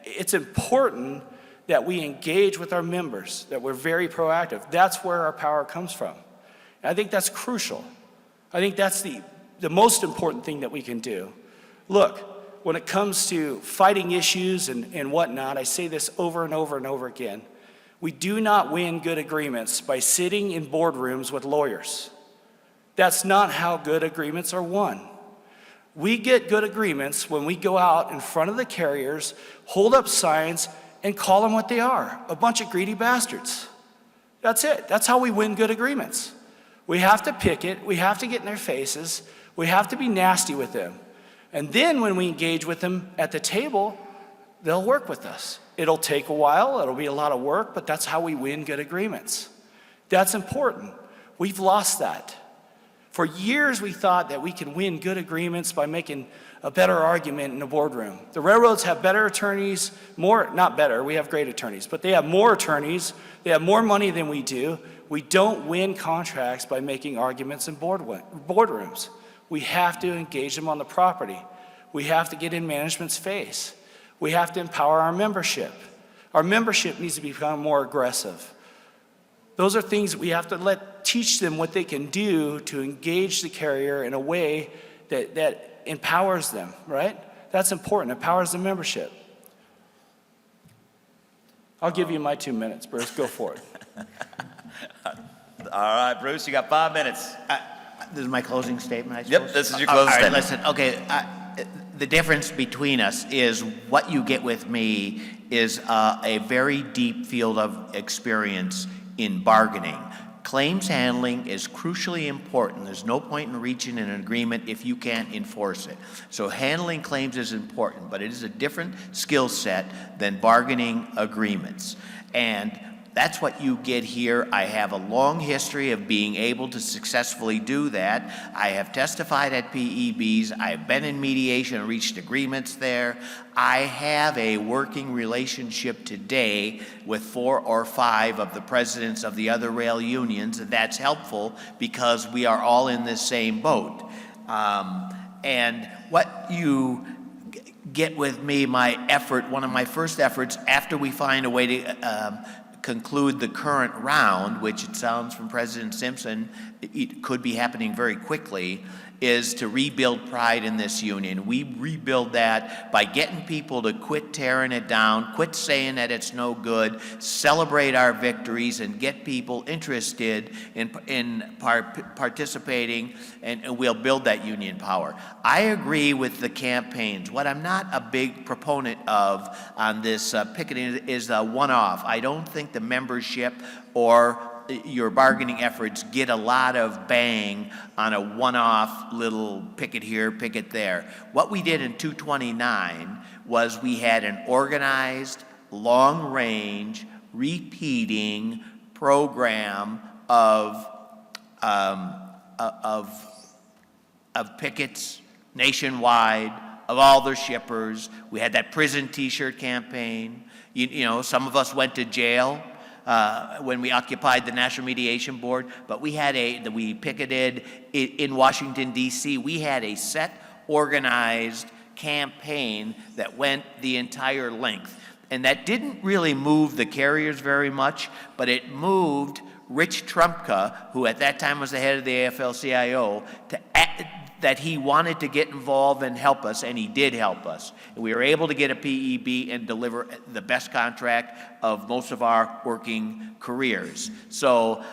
It's important that we engage with our members, that we're very proactive. That's where our power comes from. And I think that's crucial. I think that's the most important thing that we can do. Look, when it comes to fighting issues and whatnot, I say this over and over and over again. We do not win good agreements by sitting in boardrooms with lawyers. That's not how good agreements are won. We get good agreements when we go out in front of the carriers, hold up signs, and call them what they are, a bunch of greedy bastards. That's it. That's how we win good agreements. We have to picket, we have to get in their faces, we have to be nasty with them. And then when we engage with them at the table, they'll work with us. It'll take a while, it'll be a lot of work, but that's how we win good agreements. That's important. We've lost that. For years, we thought that we could win good agreements by making a better argument in the boardroom. The railroads have better attorneys, not better, we have great attorneys, but they have more attorneys, they have more money than we do. We don't win contracts by making arguments in boardrooms. We have to engage them on the property. We have to get in management's face. We have to empower our membership. Our membership needs to become more aggressive. Those are things that we have to teach them what they can do to engage the carrier in a way that empowers them, right? That's important, empowers the membership. I'll give you my 2 minutes, Bruce, go for it. All right, Bruce, you got 5 minutes. This is my closing statement, I suppose? Yep, this is your closing statement. Listen, okay, the difference between us is what you get with me is a very deep field of experience in bargaining. Claims handling is crucially important. There's no point in reaching an agreement if you can't enforce it. So handling claims is important, but it is a different skill set than bargaining agreements. And that's what you get here. I have a long history of being able to successfully do that. I have testified at PEBs. I've been in mediation and reached agreements there. I have a working relationship today with 4 or 5 of the presidents of the other rail unions. That's helpful because we are all in this same boat. And what you get with me, my effort, one of my first efforts after we find a way to conclude the current round, which it sounds from President Simpson it could be happening very quickly, is to rebuild pride in this union. We rebuild that by getting people to quit tearing it down, quit saying that it's no good, celebrate our victories, and get people interested in participating, and we'll build that union power. I agree with the campaigns. What I'm not a big proponent of on this picketing is a one-off. I don't think the membership or your bargaining efforts get a lot of bang on a one-off little picket here, picket there. What we did in 229 was we had an organized, long-range, repeating program of pickets nationwide of all the shippers. We had that prison T-shirt campaign. You know, some of us went to jail when we occupied the National Mediation Board, but we picketed in Washington, D.C. We had a set, organized campaign that went the entire length. And that didn't really move the carriers very much, but it moved Rich Trumpka, who at that time was the head of the AFL-CIO, that he wanted to get involved and help us, and he did help us. And we were able to get a PEB and deliver the best contract of most of our working careers. So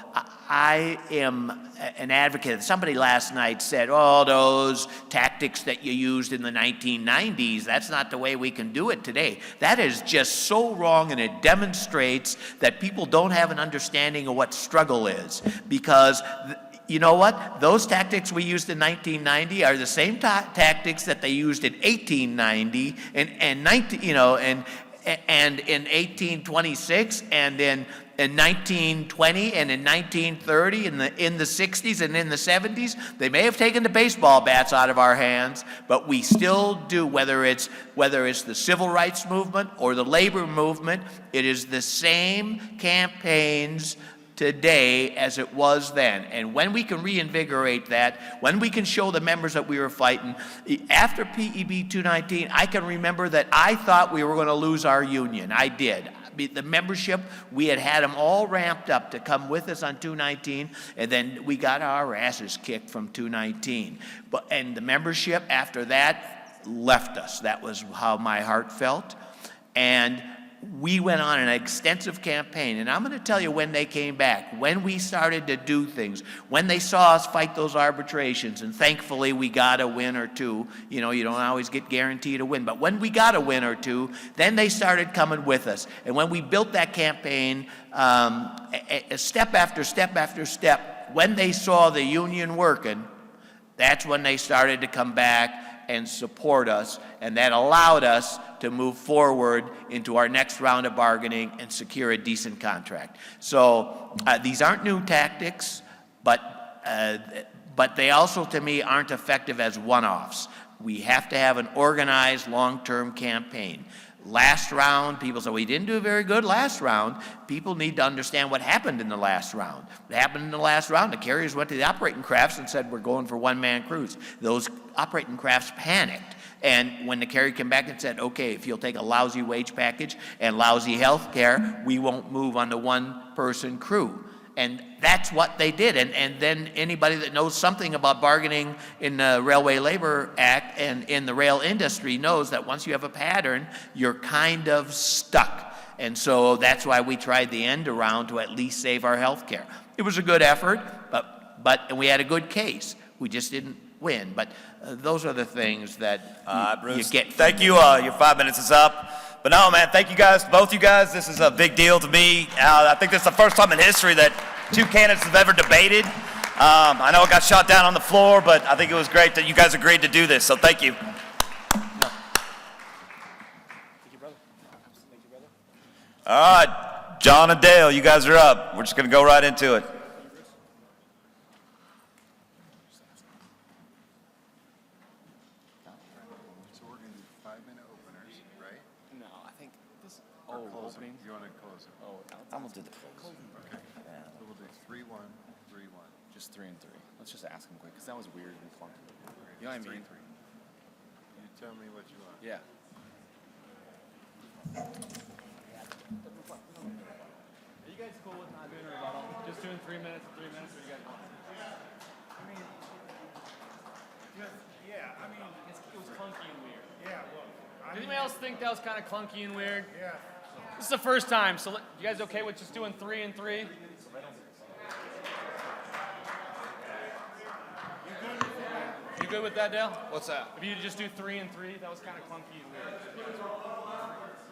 I am an advocate. Somebody last night said, oh, those tactics that you used in the 1990s, that's not the way we can do it today. That is just so wrong, and it demonstrates that people don't have an understanding of what struggle is. Because you know what? Those tactics we used in 1990 are the same tactics that they used in 1890 and in 1826 and in 1920 and in 1930 in the 60s and in the 70s. They may have taken the baseball bats out of our hands, but we still do, whether it's the civil rights movement or the labor movement, it is the same campaigns today as it was then. And when we can reinvigorate that, when we can show the members that we were fighting, after PEB 219, I can remember that I thought we were going to lose our union. I did. The membership, we had them all ramped up to come with us on 219, and then we got our asses kicked from 219. And the membership after that left us. That was how my heart felt. And we went on an extensive campaign, and I'm going to tell you when they came back, when we started to do things, when they saw us fight those arbitrations, and thankfully we got a win or two. You know, you don't always get guaranteed a win, but when we got a win or two, then they started coming with us. And when we built that campaign, step after step after step, when they saw the union working, that's when they started to come back and support us, and that allowed us to move forward into our next round of bargaining and secure a decent contract. So these aren't new tactics, but they also, to me, aren't effective as one-offs. We have to have an organized long-term campaign. Last round, people say, we didn't do very good last round. People need to understand what happened in the last round. What happened in the last round, the carriers went to the operating crafts and said, we're going for one-man crews. Those operating crafts panicked. And when the carrier came back and said, okay, if you'll take a lousy wage package and lousy health care, we won't move on the one-person crew. And that's what they did. And then anybody that knows something about bargaining in the Railway Labor Act and in the rail industry knows that once you have a pattern, you're kind of stuck. And so that's why we tried the end around to at least save our health care. It was a good effort, and we had a good case. We just didn't win. But those are the things that you get. Thank you. Your 5 minutes is up. But no, man, thank you guys, both you guys. This is a big deal to me. I think this is the first time in history that two candidates have ever debated. I know it got shot down on the floor, but I think it was great that you guys agreed to do this, so thank you. All right, John and Dale, you guys are up. We're just going to go right into it. So we're going to do 5-minute openers, right? No, I think this. Or close them. You want to close them? Oh, I'm gonna do the close. Okay. So we'll do 3-1, 3-1. just 3 and 3. Let's just ask him quick, because that was weird and clunky. You know what I mean? 3-3. You tell me what you want. Yeah. Are you guys cool with not doing a rebuttal? Just doing 3 minutes and 3 minutes? Or you guys? It was clunky and weird. Did anybody else think that was kind of clunky and weird? Yeah. This is the first time, so you guys okay with just doing 3 and 3? You good with that, Dale? What's that? If you just do 3 and 3, that was kind of clunky and weird.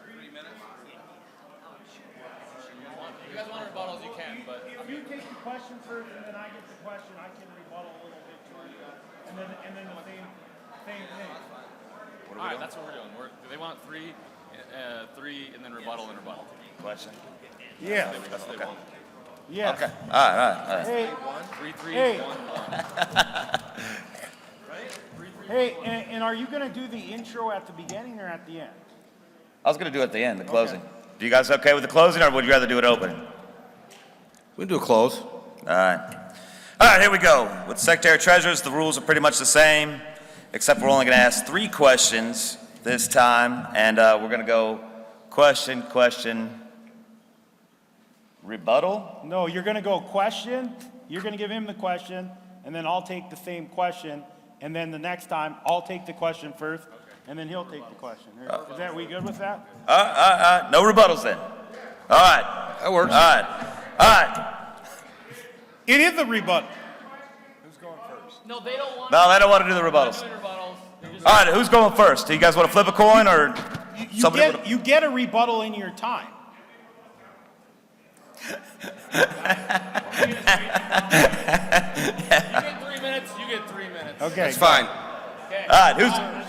3 minutes? If you guys want to rebuttal, you can, but... If you take the question first and then I get the question, I can rebuttal a little bit towards that. And then the same thing. All right, that's what we're doing. They want 3, and then rebuttal and rebuttal. Question? Yeah. That's what they want. Yeah. Okay, all right. Hey, 3, 3, Hey. 1, 1. hey, and are you going to do the intro at the beginning or at the end? I was gonna do it at the end, the closing. Do you guys okay with the closing, or would you rather do it open? We do a close. All right, here we go. With Secretary-Treasurers, the rules are pretty much the same, except we're only gonna ask 3 questions this time, and we're gonna go question, rebuttal? No, you're going to go question. You're going to give him the question, and then I'll take the same question. And then the next time, I'll take the question first, and then he'll take the question. Is that, we good with that? All right, no rebuttals then. All right. That works. All right. It is a rebuttal. No, they don't want No, they don't want to do the to rebuttals. do rebuttals. They just- All right, who's going first? Do you guys want to flip a coin, or somebody? You get a rebuttal in your time. You get 3 minutes, you get 3 minutes. Okay. That's fine. Okay. All right,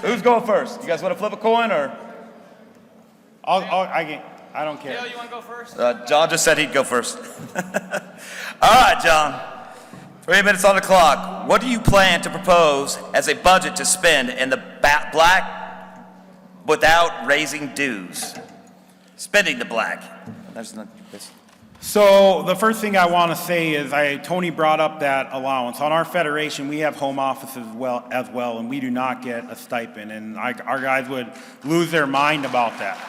who's going first? You guys want to flip a coin, or? I don't care. Dale, you want to go first? John just said he'd go first. All right, John. 3 minutes on the clock. What do you plan to propose as a budget to spend in the black without raising dues? Spending the black. There's not this. So the first thing I want to say is Tony brought up that allowance. On our federation, we have home offices as well, and we do not get a stipend, and our guys would lose their mind about that.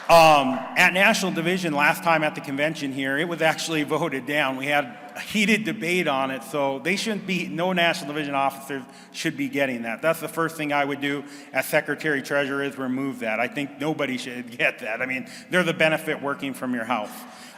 At National Division, last time at the convention here, it was actually voted down. We had a heated debate on it, so they shouldn't be, no National Division officers should be getting that. That's the first thing I would do as Secretary-Treasurer is remove that. I think nobody should get that. I mean, they're the benefit working from your house.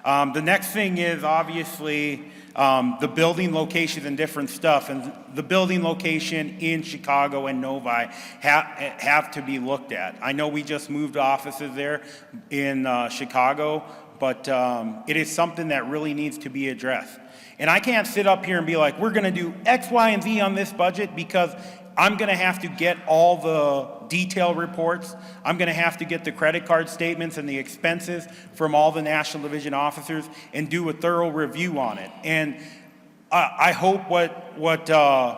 The next thing is obviously the building locations and different stuff. And the building location in Chicago and Novi have to be looked at. I know we just moved offices there in Chicago, but it is something that really needs to be addressed. And I can't sit up here and be like, we're going to do X, Y, and Z on this budget because I'm going to have to get all the detail reports. I'm going to have to get the credit card statements and the expenses from all the National Division officers and do a thorough review on it. And I hope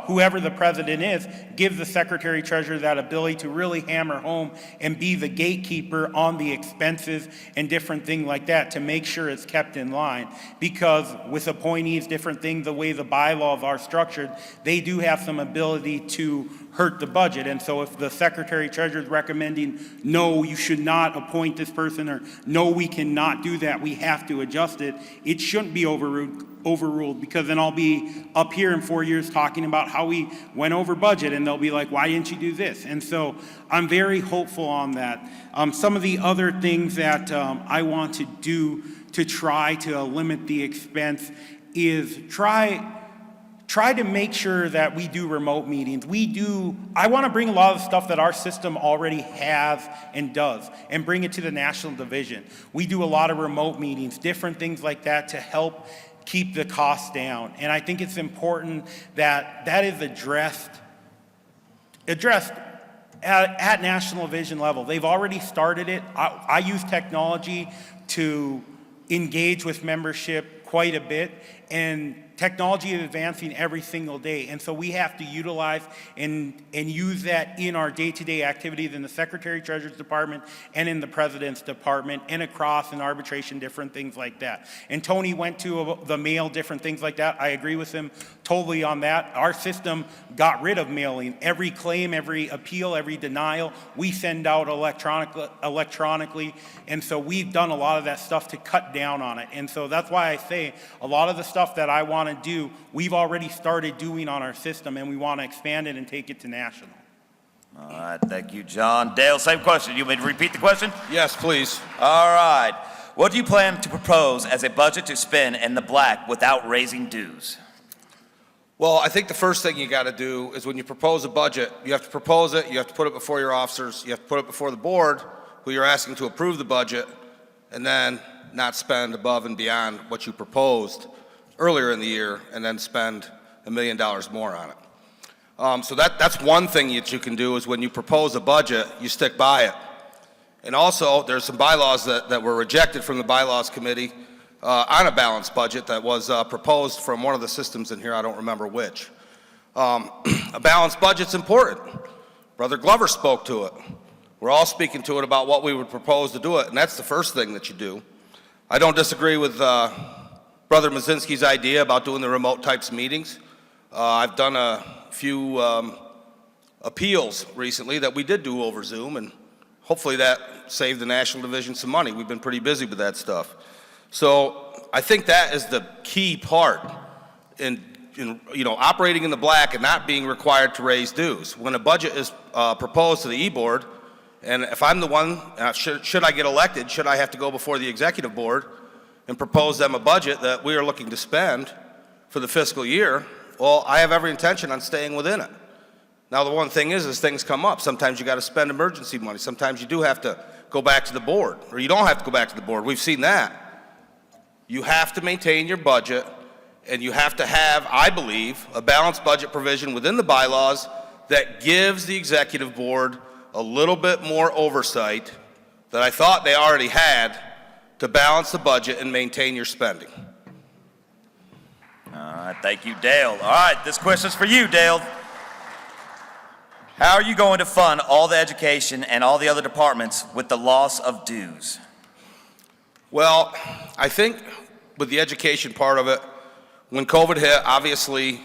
whoever the president is gives the Secretary-Treasurer that ability to really hammer home and be the gatekeeper on the expenses and different things like that to make sure it's kept in line. Because with appointees, different things, the way the bylaws are structured, they do have some ability to hurt the budget. And so if the Secretary-Treasurer is recommending, no, you should not appoint this person, or no, we cannot do that, we have to adjust it, it shouldn't be overruled, because then I'll be up here in 4 years talking about how we went over budget, and they'll be like, why didn't you do this? And so I'm very hopeful on that. Some of the other things that I want to do to try to limit the expense is try to make sure that we do remote meetings. I want to bring a lot of stuff that our system already has and does, and bring it to the National Division. We do a lot of remote meetings, different things like that to help keep the costs down. And I think it's important that that is addressed at National Division level. They've already started it. I use technology to engage with membership quite a bit, and technology is advancing every single day, and so we have to utilize and use that in our day-to-day activities in the Secretary-Treasurer's Department and in the President's Department and across in arbitration, different things like that. And Tony went to the mail, different things like that. I agree with him totally on that. Our system got rid of mailing. Every claim, every appeal, every denial, we send out electronically, and so we've done a lot of that stuff to cut down on it. And so that's why I say a lot of the stuff stuff that I want to do, we've already started doing on our system, and we want to expand it and take it to national. All right, thank you, John. Dale, same question. You want me to repeat the question? Yes, please. All right. What do you plan to propose as a budget to spend in the black without raising dues? Well, I think the first thing you got to do is when you propose a budget, you have to propose it, you have to put it before your officers, you have to put it before the board, who you're asking to approve the budget, and then not spend above and beyond what you proposed earlier in the year, and then spend $1 million more on it. So that's one thing that you can do is when you propose a budget, you stick by it. And also, there's some bylaws that were rejected from the bylaws committee on a balanced budget that was proposed from one of the systems in here, I don't remember which. A balanced budget's important. Brother Glover spoke to it. We're all speaking to it about what we would propose to do it, and that's the first thing that you do. I don't disagree with Brother Mozinski's idea about doing the remote types of meetings. I've done a few appeals recently that we did do over Zoom, and hopefully that saved the National Division some money. We've been pretty busy with that stuff. So I think that is the key part in operating in the black and not being required to raise dues. When a budget is proposed to the E-Board, and if I'm the one, should I get elected, should I have to go before the executive board and propose them a budget that we are looking to spend for the fiscal year, well, I have every intention on staying within it. Now, the one thing is things come up. Sometimes you got to spend emergency money. Sometimes you do have to go back to the board, or you don't have to go back to the board. We've seen that. You have to maintain your budget, and you have to have, I believe, a balanced budget provision within the bylaws that gives the executive board a little bit more oversight that I thought they already had to balance the budget and maintain your spending. All right, thank you, Dale. All right, this question's for you, Dale. How are you going to fund all the education and all the other departments with the loss of dues? Well, I think with the education part of it, when COVID hit, obviously,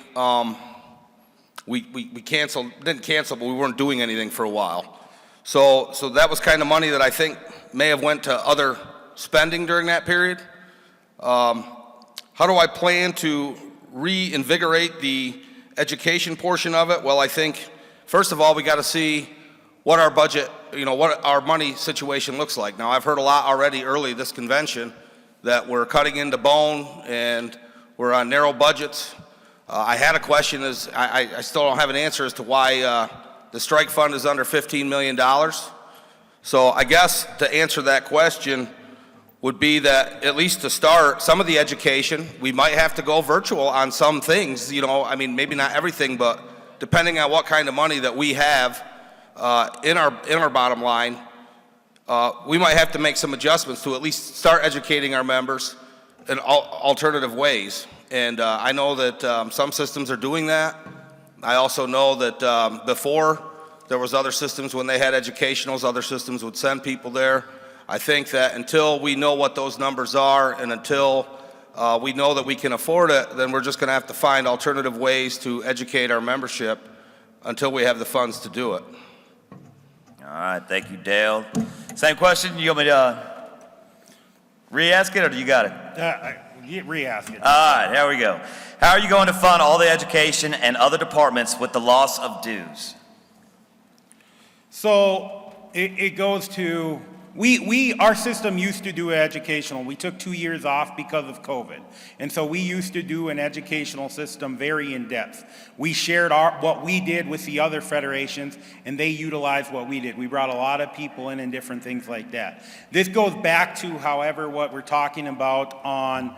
we didn't cancel, but we weren't doing anything for a while. So that was kind of money that I think may have went to other spending during that period. How do I plan to reinvigorate the education portion of it? Well, I think, first of all, we got to see what our budget, what our money situation looks like. Now, I've heard a lot already early this convention that we're cutting into bone and we're on narrow budgets. I had a question, I still don't have an answer as to why the strike fund is under $15 million. So I guess to answer that question would be that, at least to start, some of the education, we might have to go virtual on some things, maybe not everything, but depending on what kind of money that we have in our bottom line, we might have to make some adjustments to at least start educating our members in alternative ways. And I know that some systems are doing that. I also know that before there was other systems, when they had educationals, other systems would send people there. I think that until we know what those numbers are and until we know that we can afford it, then we're just going to have to find alternative ways to educate our membership until we have the funds to do it. All right, thank you, Dale. Same question. You want me to re-ask it, or do you got it? Re-ask it. All right, here we go. How are you going to fund all the education and other departments with the loss of dues? So it goes to, our system used to do educational. We took 2 years off because of COVID. And so we used to do an educational system very in depth. We shared what we did with the other federations, and they utilized what we did. We brought a lot of people in and different things like that. This goes back to, however, what we're talking about on,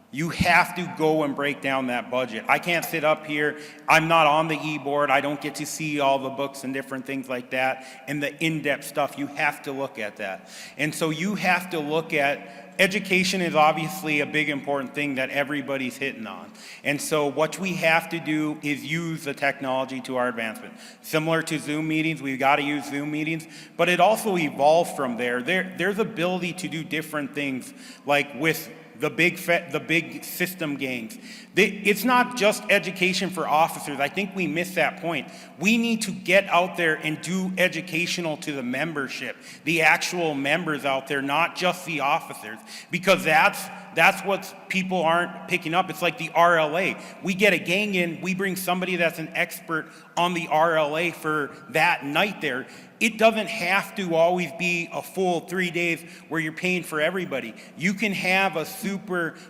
you have to go and break down that budget. I can't sit up here. I'm not on the e-board. I don't get to see all the books and different things like that and the in-depth stuff. You have to look at that. And so you have to look at, education is obviously a big important thing that everybody's hitting on. And so what we have to do is use the technology to our advancement. Similar to Zoom meetings, we've got to use Zoom meetings, but it also evolves from there. There's ability to do different things, like with the big system gains. It's not just education for officers. I think we miss that point. We need to get out there and do educational to the membership, the actual members out there, not just the officers, because that's That's what people aren't picking up. It's like the RLA. We get a gang in, we bring somebody that's an expert on the RLA for that night there. It doesn't have to always be a full 3 days where you're paying for everybody. You can have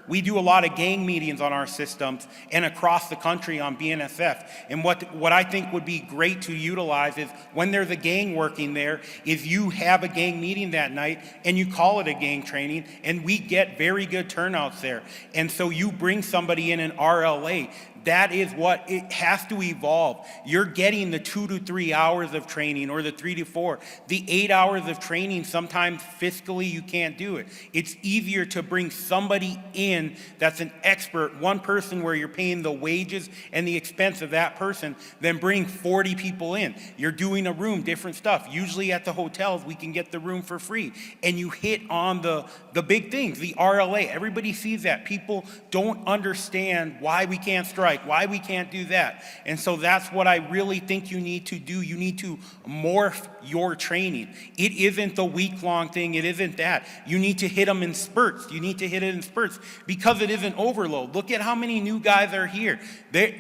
we do a lot of gang meetings on our systems and across the country on BNSF. And what I think would be great to utilize is when there's a gang working there, is you have a gang meeting that night and you call it a gang training, and we get very good turnouts there. And so you bring somebody in an RLA. That is what it has to evolve. You're getting the 2 to 3 hours of training, or the 3 to 4. The 8 hours of training, sometimes fiscally you can't do it. It's easier to bring somebody in that's an expert, one person where you're paying the wages and the expense of that person, than bring 40 people in. You're doing a room, different stuff. Usually at the hotels, we can get the room for free. And you hit on the big things, the RLA. Everybody sees that. People don't understand why we can't strike, why we can't do that. And so that's what I really think you need to do. You need to morph your training. It isn't the week-long thing. It isn't that. You need to hit them in spurts. You need to hit it in spurts because it isn't overload. Look at how many new guys are here.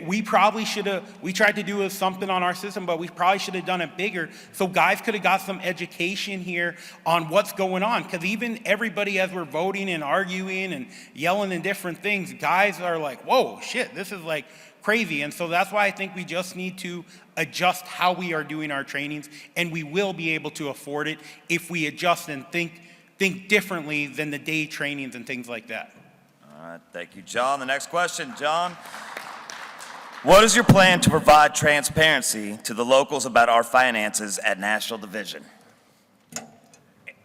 We probably should have, we tried to do something on our system, but we probably should have done it bigger so guys could have got some education here on what's going on. Because even everybody, as we're voting and arguing and yelling and different things, guys are like, whoa, shit, this is like crazy. And so that's why I think we just need to adjust how we are doing our trainings, and we will be able to afford it if we adjust and think differently than the day trainings and things like that. All right, thank you, John. The next question, John. What is your plan to provide transparency to the locals about our finances at National Division?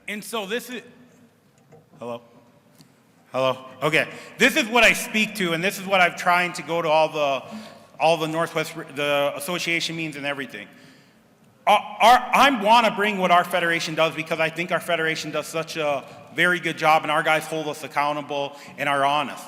And so this is, hello? Okay. This is what I speak to, and this is what I'm trying to go to all the Northwest, the association meetings and everything. I want to bring what our federation does because I think our federation does such a very good job, and our guys hold us accountable and are honest.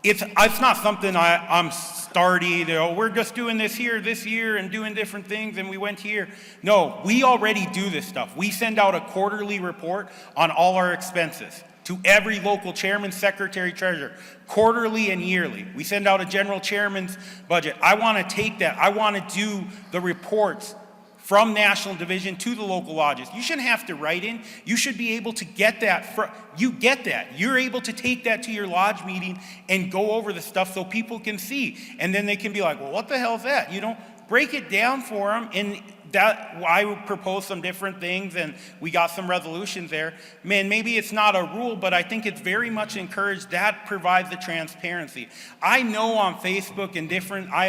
It's not something I'm starting, we're just doing this year and doing different things and we went here. No, we already do this stuff. We send out a quarterly report on all our expenses to every local chairman, secretary, treasurer, quarterly and yearly. We send out a general chairman's budget. I want to take that. I want to do the reports from National Division to the local lodges. You shouldn't have to write in. You should be able to get that. You get that. You're able to take that to your lodge meeting and go over the stuff so people can see. And then they can be like, well, what the hell is that? Break it down for them. And that I proposed some different things and we got some resolutions there. Man, maybe it's not a rule, but I think it's very much encouraged. That provides the transparency. I know on Facebook and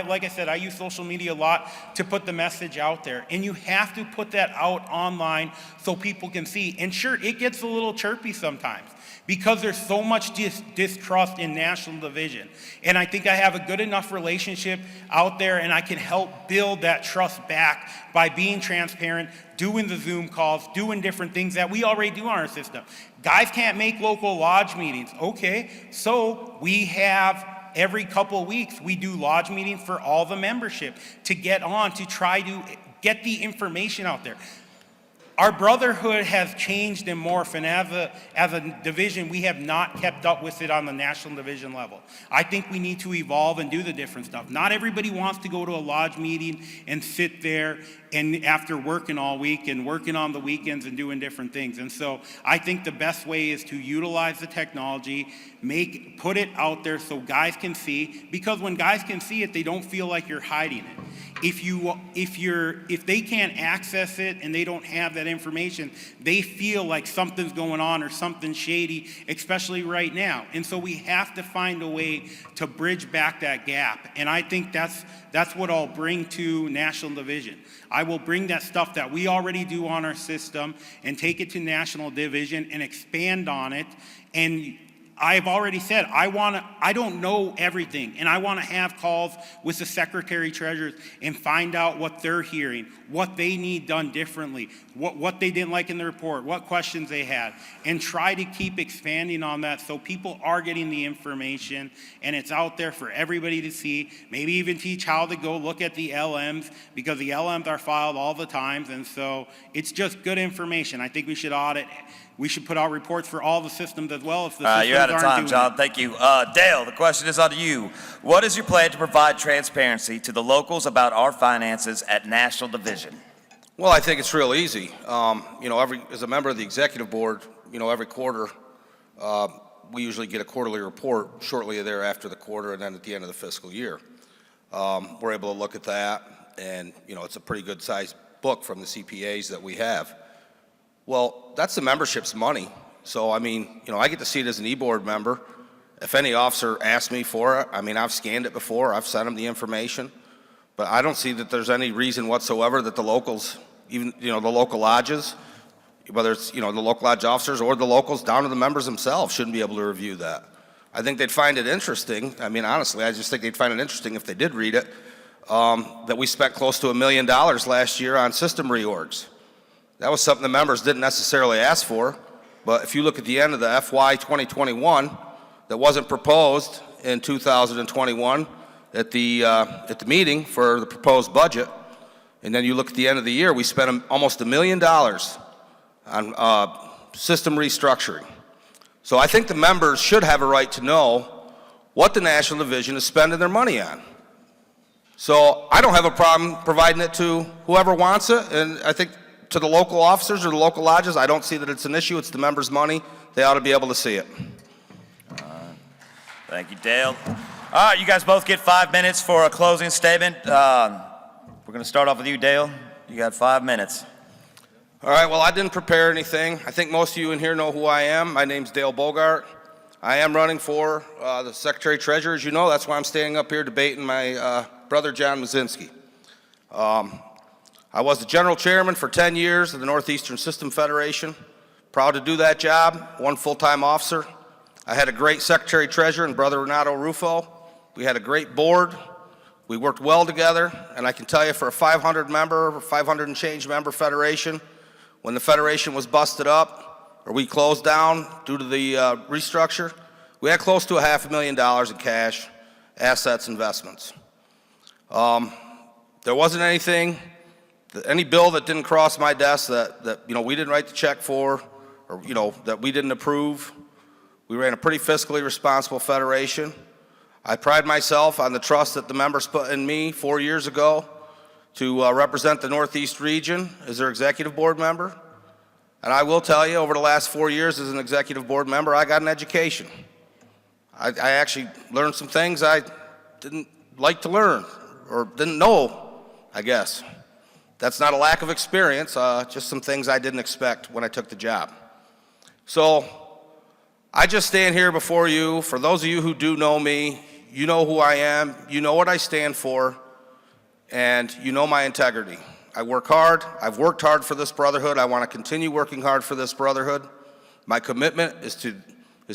like I said, I use social media a lot to put the message out there. And you have to put that out online so people can see. And sure, it gets a little chirpy sometimes because there's so much distrust in National Division. And I think I have a good enough relationship out there and I can help build that trust back by being transparent, doing the Zoom calls, doing different things that we already do on our system. Guys can't make local lodge meetings. Okay, so we have every couple of weeks, we do lodge meetings for all the membership to get on, to try to get the information out there. Our brotherhood has changed and morphed, and as a division, we have not kept up with it on the National Division level. I think we need to evolve and do the different stuff. Not everybody wants to go to a lodge meeting and sit there and after working all week and working on the weekends and doing different things. And so I think the best way is to utilize the technology, put it out there so guys can see, because when guys can see it, they don't feel like you're hiding it. If they can't access it and they don't have that information, they feel like something's going on or something shady, especially right now. And so we have to find a way to bridge back that gap. And I think that's what I'll bring to National Division. I will bring that stuff that we already do on our system and take it to National Division and expand on it. And I've already said, I don't know everything, and I want to have calls with the secretary-treasurers and find out what they're hearing, what they need done differently, what they didn't like in the report, what questions they had, and try to keep expanding on that so people are getting the information and it's out there for everybody to see. Maybe even teach how to go look at the LMs, because the LMs are filed all the time, and so it's just good information. I think we should audit We should put out reports for all the systems as well if the All right, systems you're out of aren't time, doing John. it. Thank you. Dale, the question is on to you. What is your plan to provide transparency to the locals about our finances at National Division? Well, I think it's real easy. As a member of the executive board, every quarter, we usually get a quarterly report shortly thereafter the quarter and then at the end of the fiscal year. We're able to look at that, and, it's a pretty good sized book from the CPAs that we have. Well, that's the membership's money. So, I get to see it as an e-board member. If any officer asks me for it, I've scanned it before, I've sent them the information. But I don't see that there's any reason whatsoever that the locals, even, the local lodges, whether it's, the local lodge officers or the locals down to the members themselves shouldn't be able to review that. I think they'd find it interesting. Honestly, I just think they'd find it interesting if they did read it, that we spent close to $1 million last year on system reorgs. That was something the members didn't necessarily ask for, but if you look at the end of the FY 2021, that wasn't proposed in 2021 at the meeting for the proposed budget, and then you look at the end of the year, we spent almost $1 million on system restructuring. So I think the members should have a right to know what the National Division is spending their money on. So I don't have a problem providing it to whoever wants it, and I think to the local officers or the local lodges, I don't see that it's an issue. It's the members' money. They ought to be able to see it. Thank you, Dale. All right, you guys both get 5 minutes for a closing statement. We're going to start off with you, Dale. You got 5 minutes. All right, well, I didn't prepare anything. I think most of you in here know who I am. My name's Dale Bogart. I am running for the Secretary-Treasurer, as you know. That's why I'm standing up here debating my brother, John Mozinski. I was the general chairman for 10 years of the Northeastern System Federation. Proud to do that job, one full-time officer. I had a great secretary-treasurer and brother Renato Rufo. We had a great board. We worked well together, and I can tell you for a 500 and change member federation, when the federation was busted up, or we closed down due to the restructure, we had close to $500,000 in cash, assets, investments. There wasn't any bill that didn't cross my desk that we didn't write the check for, or that we didn't approve. We ran a pretty fiscally responsible federation. I pride myself on the trust that the members put in me 4 years ago to represent the Northeast region as their executive board member. And I will tell you, over the last 4 years as an executive board member, I got an education. I actually learned some things I didn't like to learn, or didn't know, I guess. That's not a lack of experience, just some things I didn't expect when I took the job. So I just stand here before you. For those of you who do know me, you know who I am, you know what I stand for, and you know my integrity. I work hard. I've worked hard for this brotherhood. I want to continue working hard for this brotherhood. My commitment is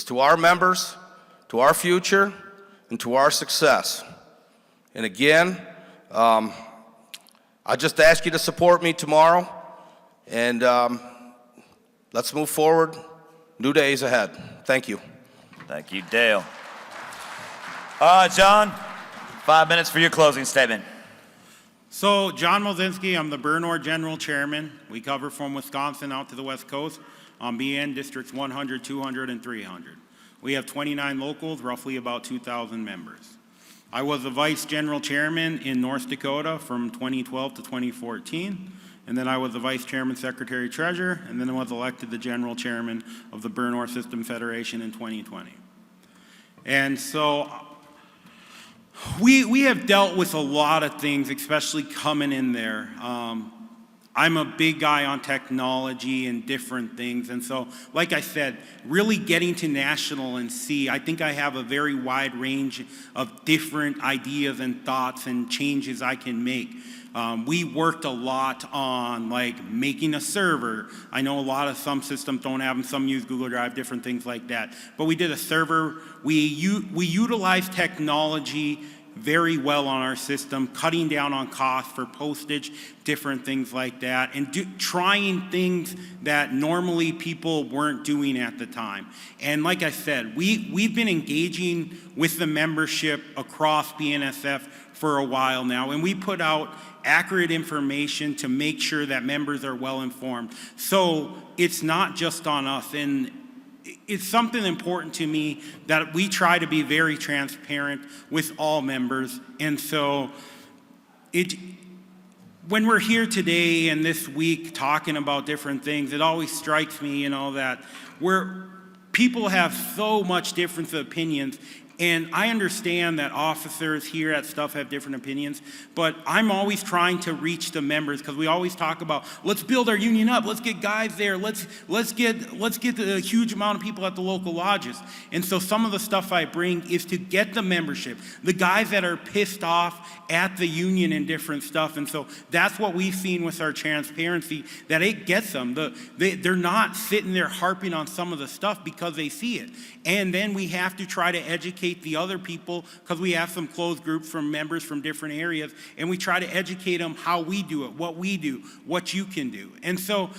to our members, to our future, and to our success. And again, I just ask you to support me tomorrow, and let's move forward. New days ahead. Thank you. Thank you, Dale. John, 5 minutes for your closing statement. So, John Mozinski, I'm the BurNor General Chairman. We cover from Wisconsin out to the West Coast on BN Districts 100, 200, and 300. We have 29 locals, roughly about 2,000 members. I was the Vice General Chairman in North Dakota from 2012 to 2014, and then I was the Vice Chairman, Secretary-Treasurer, and then I was elected the General Chairman of the BurNor System Federation in 2020. And so we have dealt with a lot of things, especially coming in there. I'm a big guy on technology and different things. And so, like I said, really getting to national and see, I think I have a very wide range of different ideas and thoughts and changes I can make. We worked a lot on making a server. I know some systems don't have them, some use Google Drive, different things like that. But we did a server. We utilized technology very well on our system, cutting down on costs for postage, different things like that, and trying things that normally people weren't doing at the time. And like I said, we've been engaging with the membership across BNSF for a while now, and we put out accurate information to make sure that members are well informed. So it's not just on us. And it's something important to me that we try to be very transparent with all members. And so when we're here today and this week talking about different things, it always strikes me, you know, that people have so much different opinions. And I understand that officers here at stuff have different opinions, but I'm always trying to reach the members, because we always talk about, let's build our union up, let's get guys there, let's get a huge amount of people at the local lodges. And so some of the stuff I bring is to get the membership, the guys that are pissed off at the union and different stuff. And so that's what we've seen with our transparency, that it gets them. They're not sitting there harping on some of the stuff because they see it. And then we have to try to educate the other people, because we have some closed groups from members from different areas, and we try to educate them how we do it, what we do, what you can do. And so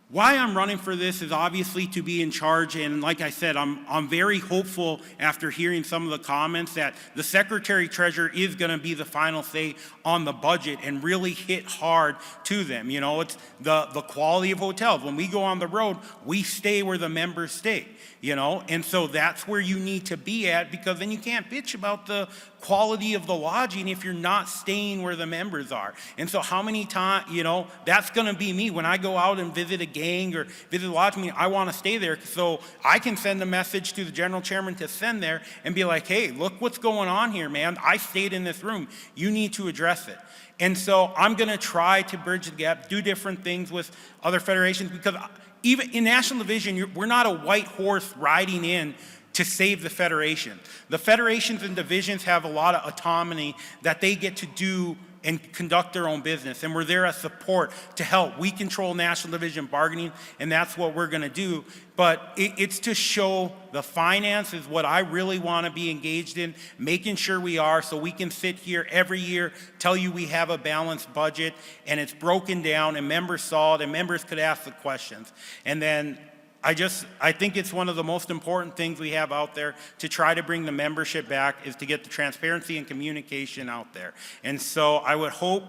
why I'm running for this is obviously to be in charge, and like I said, I'm very hopeful after hearing some of the comments that the Secretary-Treasurer is going to be the final say on the budget and really hit hard to them. You know, it's the quality of hotels. When we go on the road, we stay where the members stay, you know, and so that's where you need to be at, because then you can't bitch about the quality of the lodging if you're not staying where the members are. And so how many times, you know, that's going to be me when I go out and visit a gang or visit a lodge meeting. I want to stay there so I can send a message to the general chairman to send there and be like, hey, look what's going on here, man. I stayed in this room. You need to address it. And so I'm going to try to bridge the gap, do different things with other federations, because even in National Division, we're not a white horse riding in to save the federation. The federations and divisions have a lot of autonomy that they get to do and conduct their own business, and we're there as support to help. We control National Division bargaining, and that's what we're going to do. But it's to show the finance is what I really want to be engaged in, making sure we are, so we can sit here every year, tell you we have a balanced budget, and it's broken down, and members saw it, and members could ask the questions. And then I think it's one of the most important things we have out there to try to bring the membership back, is to get the transparency and communication out there. And so I would hope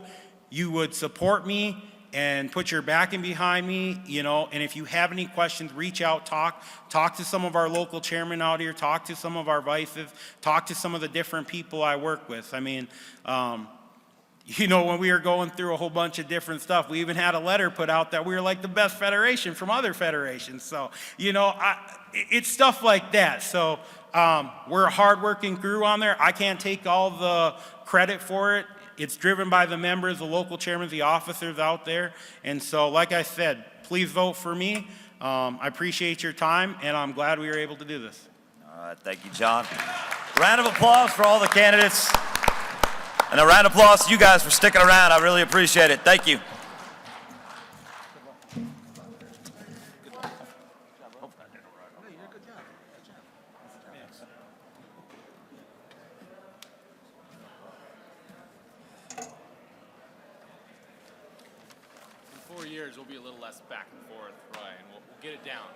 you would support me and put your backing behind me, you know, and if you have any questions, reach out, talk to some of our local chairmen out here, talk to some of our vices, talk to some of the different people I work with. I mean, you know, when we were going through a whole bunch of different stuff, we even had a letter put out that we were like the best federation from other federations. So, you know, it's stuff like that. So we're a hardworking crew on there. I can't take all the credit for it. It's driven by the members, the local chairmen, the officers out there. And so, like I said, please vote for me. I appreciate your time, and I'm glad we were able to do this. All right, thank you, John. Round of applause for all the candidates. And a round of applause to you guys for sticking around. I really appreciate it. Thank you. In 4 years, we'll be a little less back and forth, Ryan. We'll get it down.